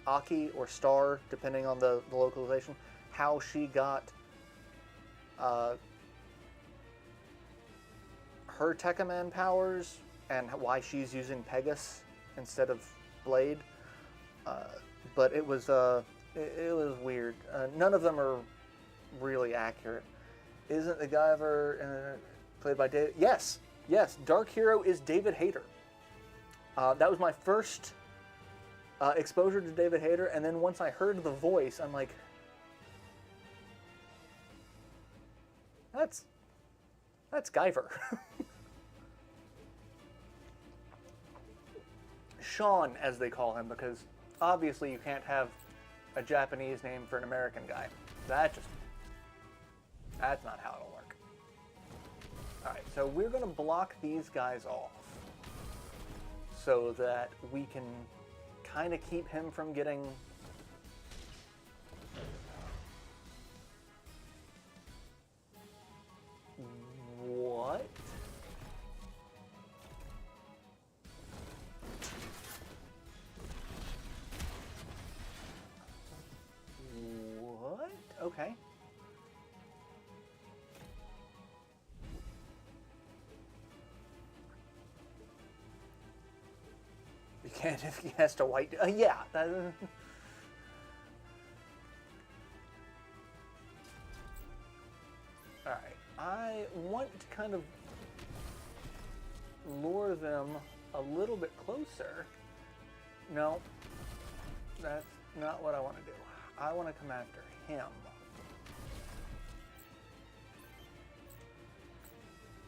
Aki or Star, depending on the localization, how she got her Tekkaman powers and why she's using Pegasus instead of Blade. But it was weird. None of them are really accurate. Isn't the Guyver played by David? Yes. Dark Hero is David Hayter. That was my first exposure to David Hayter, and then once I heard the voice, I'm like, that's Guyver. Sean, as they call him, because obviously you can't have a Japanese name for an American guy. That's not how it'll work. Alright, so we're going to block these guys off so that we can kind of keep him from getting... What? What? Okay. You can't if he has to white... yeah. Alright. I want to kind of lure them a little bit closer. No. That's not what I want to do. I want to come after him.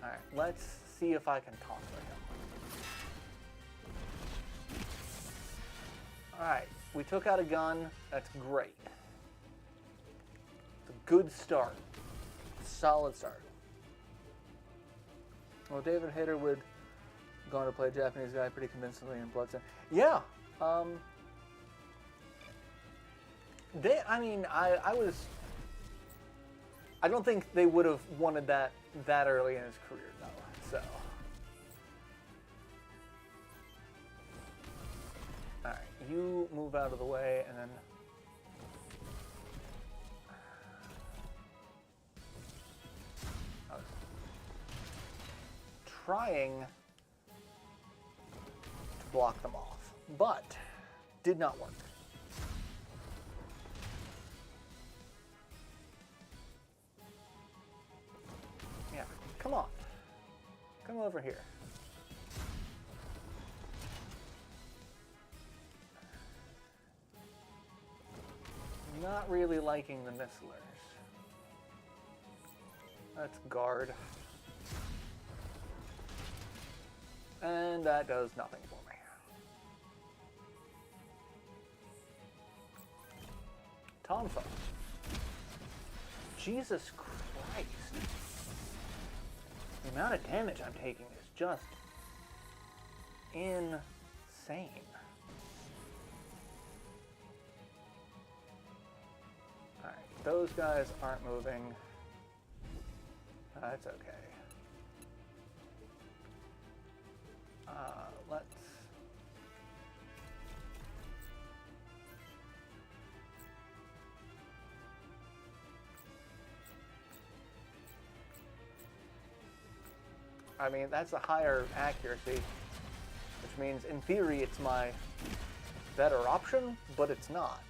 Alright, let's see if I can talk to him. Alright, we took out a gun. That's great. It's a good start. Solid start. Well, David Hayter would go on to play a Japanese guy pretty convincingly in Bloodstained. Yeah. I don't think they would have wanted that early in his career, though. So, you move out of the way, and then I was trying to block them off, but did not work. Yeah, come on. Come over here. Not really liking the missilers. Let's guard. And that does nothing for me. Tonfa. Jesus Christ. The amount of damage I'm taking is just insane. Alright, those guys aren't moving. That's okay. Let's... I mean, that's a higher accuracy, which means in theory it's my better option, but it's not.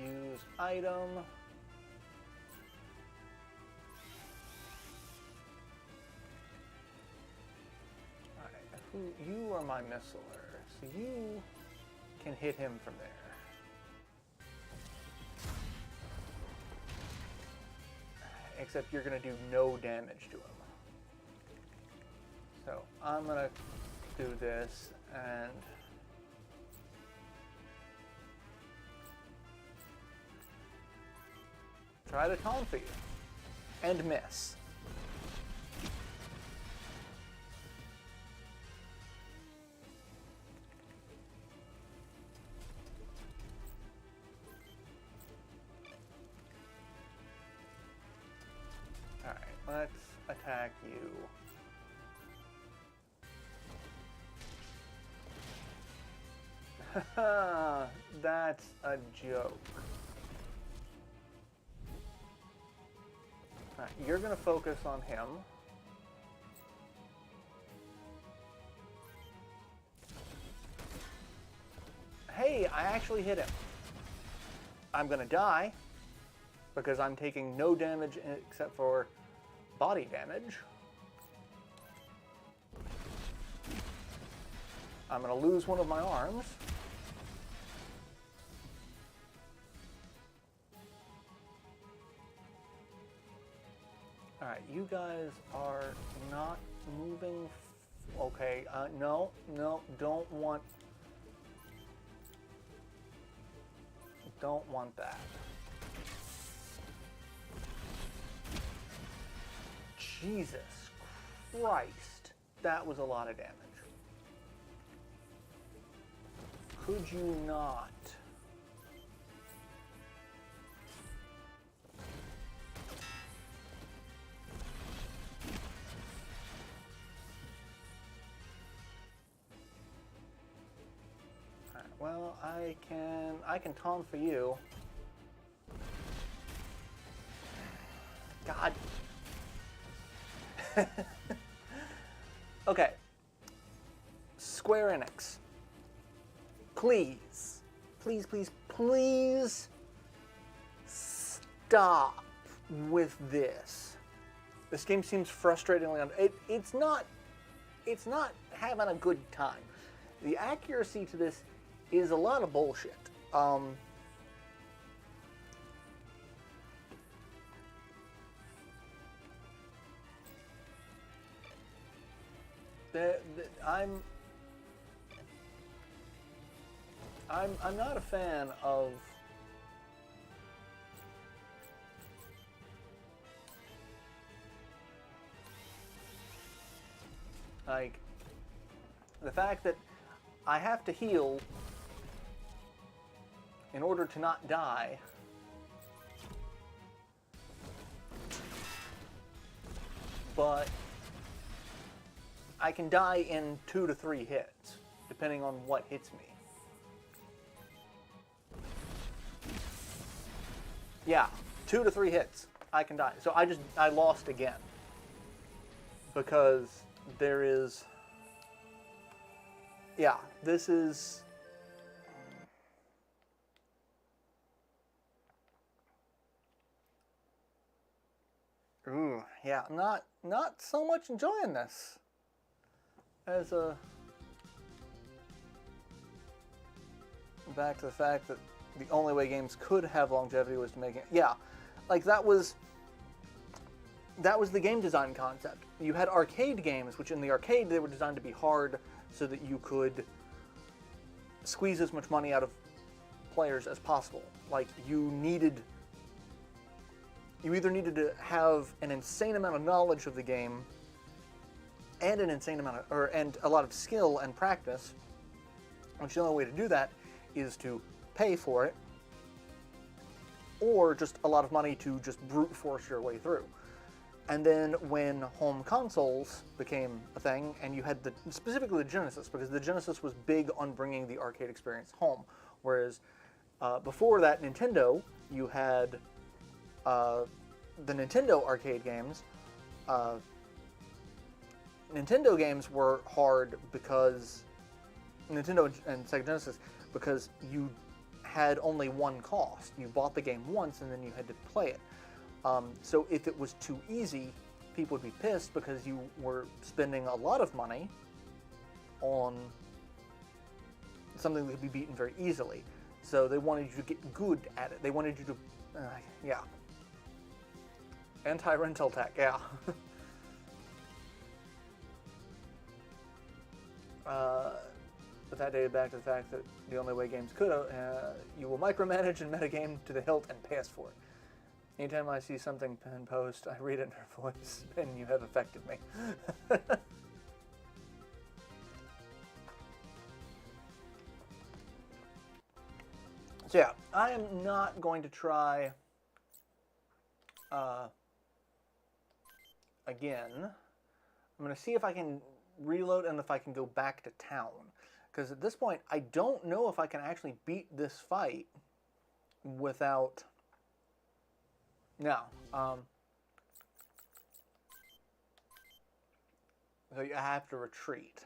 Use item. Alright, you are my missiler, so you can hit him from there. Except you're going to do no damage to him. So I'm going to do this and try to taunt for you. And miss. Alright, let's attack you. Haha, that's a joke. Alright, you're going to focus on him. Hey, I actually hit him. I'm going to die because I'm taking no damage except for body damage. I'm going to lose one of my arms. Alright, you guys are not moving. Okay, no, don't want that. Jesus Christ, that was a lot of damage. Could you not? Well, I can taunt for you. God. Okay. Square Enix. Please. Please, please, please stop with this. This game seems frustratingly it's not having a good time. The accuracy to this is a lot of bullshit. I'm not a fan of like the fact that I have to heal in order to not die. but I can die in 2 to 3 hits, depending on what hits me. Yeah, 2 to 3 hits, I can die. So I lost again. Because there is... Yeah, this is... Ooh, yeah, not so much enjoying this. As a... Back to the fact that the only way games could have longevity was to make it... Yeah, like that was the game design concept. You had arcade games, which in the arcade they were designed to be hard so that you could squeeze as much money out of players as possible. Like you either needed to have an insane amount of knowledge of the game and an insane amount of, and a lot of skill and practice, which the only way to do that is to pay for it, or just a lot of money to just brute force your way through. And then when home consoles became a thing, and you had specifically the Genesis, because the Genesis was big on bringing the arcade experience home, whereas before that, Nintendo, you had the Nintendo arcade games. Nintendo games were hard because Nintendo and Sega Genesis, because you had only one cost. You bought the game once and then you had to play it. So if it was too easy, people would be pissed because you were spending a lot of money on something that could be beaten very easily. So they wanted you to get good at it. They wanted you to, yeah. Anti-rental tech, yeah. But that dated back to the fact that the only way games could, you will micromanage and metagame to the hilt and pay us for it. Anytime I see something in post, I read it in her voice, and you have affected me. So yeah, I am not going to try again. I'm going to see if I can reload and if I can go back to town. Because at this point, I don't know if I can actually beat this fight without... No. So you have to retreat.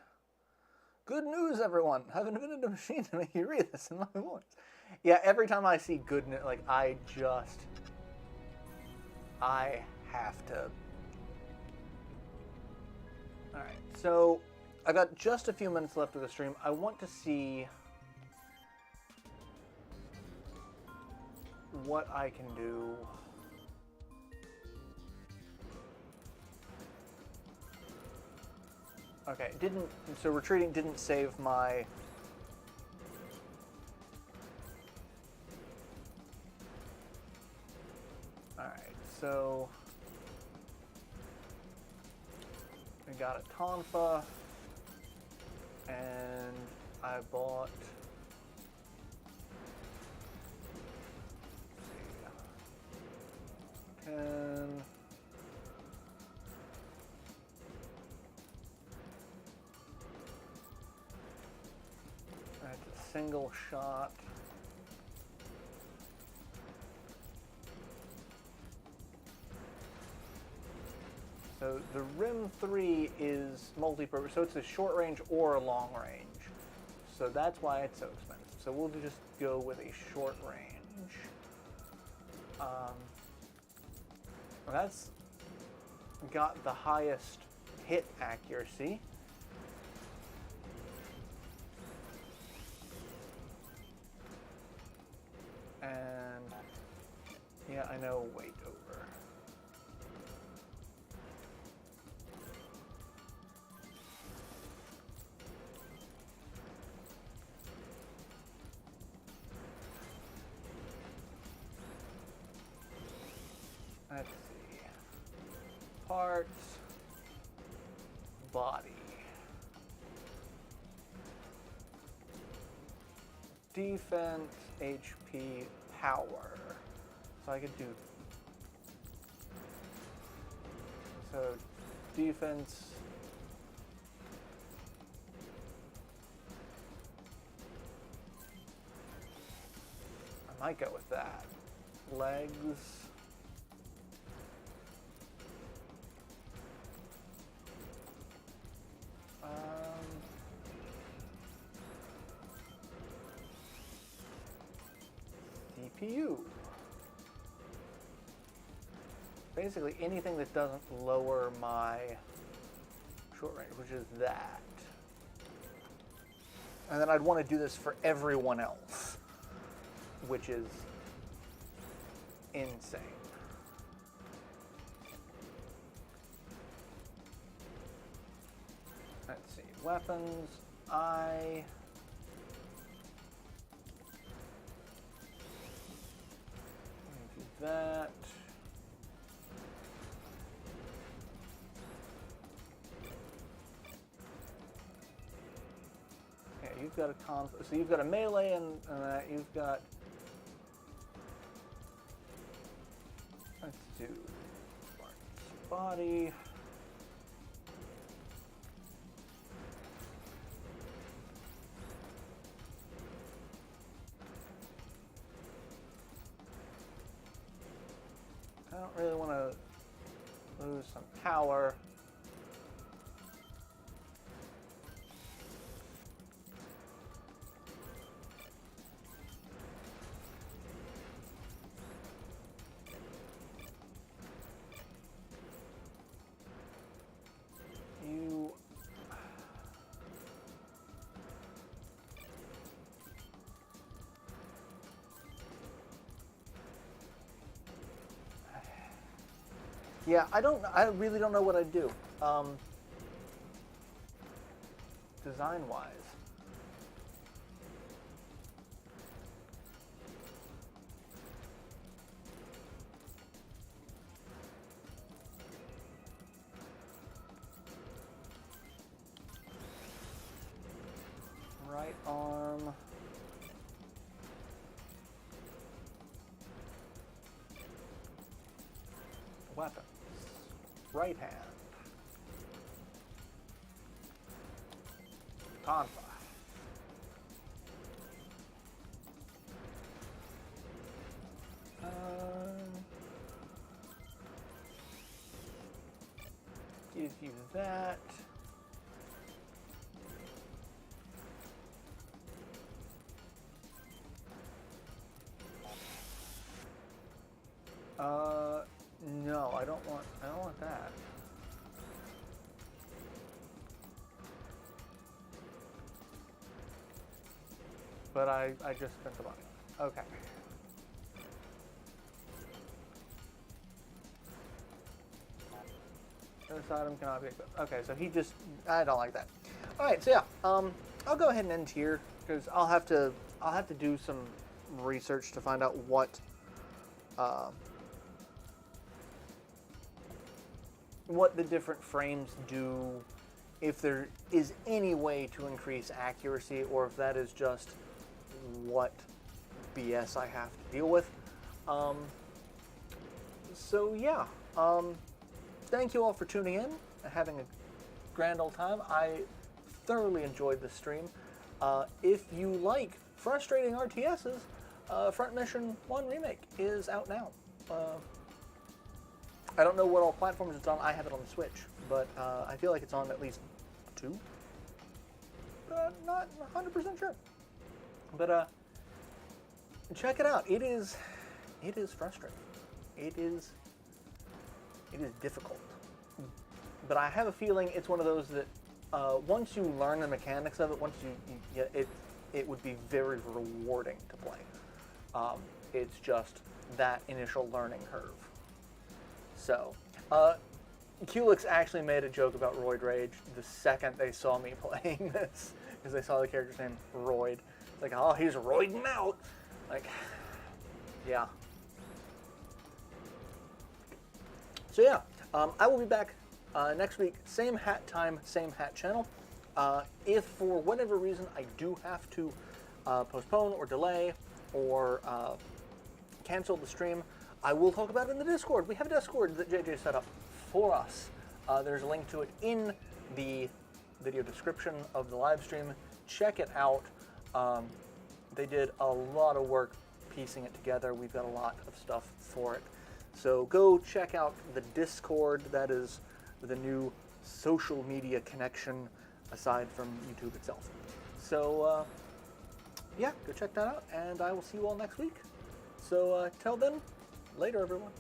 Good news, everyone! I've invented a machine to make you read this in my voice. Yeah, every time I see good news, like, I have to... Alright, so I got just a few minutes left of the stream. I want to see what I can do. Okay, so retreating didn't save my... Alright, so... We got a Tonfa, and I bought... Let's see, 10... That's a single shot. So the Rim 3 is multi-purpose, so it's a short range or a long range. So that's why it's so expensive. So we'll just go with a short range. That's got the highest hit accuracy. And yeah, I know, weight over. Let's see. Parts, body. Defense, HP, power. So I could do... So defense. I might go with that. Legs. CPU. Basically anything that doesn't lower my short range, which is that. And then I'd want to do this for everyone else, which is insane. Let's see, weapons, do that. Yeah, you've got a so you've got a melee and you've got. Let's do body. I don't really want to lose some power. Yeah, I really don't know what I'd do. Design-wise. Right arm. Weapons. Right hand. Tonfa. Give you that. No, I don't want that. But I just spent the money. Okay. This item cannot be equipped. Okay, so he just, I don't like that. All right, so yeah, I'll go ahead and end here because I'll have to do some research to find out what the different frames do, if there is any way to increase accuracy, or if that is just what BS I have to deal with. So yeah, thank you all for tuning in and having a grand old time. I thoroughly enjoyed this stream. If you like frustrating RTSs, Front Mission 1 Remake is out now. I don't know what all platforms it's on. I have it on the Switch, but I feel like it's on at least 2. Not 100% sure. But check it out. It is frustrating. It is difficult. But I have a feeling it's one of those that once you learn the mechanics of it, it would be very rewarding to play. It's just that initial learning curve. So, Culex actually made a joke about Roid Rage the second they saw me playing this, because they saw the character's name Roid. It's like, oh, he's roiding out. Like, yeah. So yeah, I will be back next week, same hat time, same hat channel. If for whatever reason I do have to postpone or delay or cancel the stream, I will talk about it in the Discord. We have a Discord that JJ set up for us. There's a link to it in the video description of the live stream. Check it out. They did a lot of work piecing it together. We've got a lot of stuff for it. So go check out the Discord. That is the new social media connection aside from YouTube itself. So yeah, go check that out, and I will see you all next week. So till then, later everyone.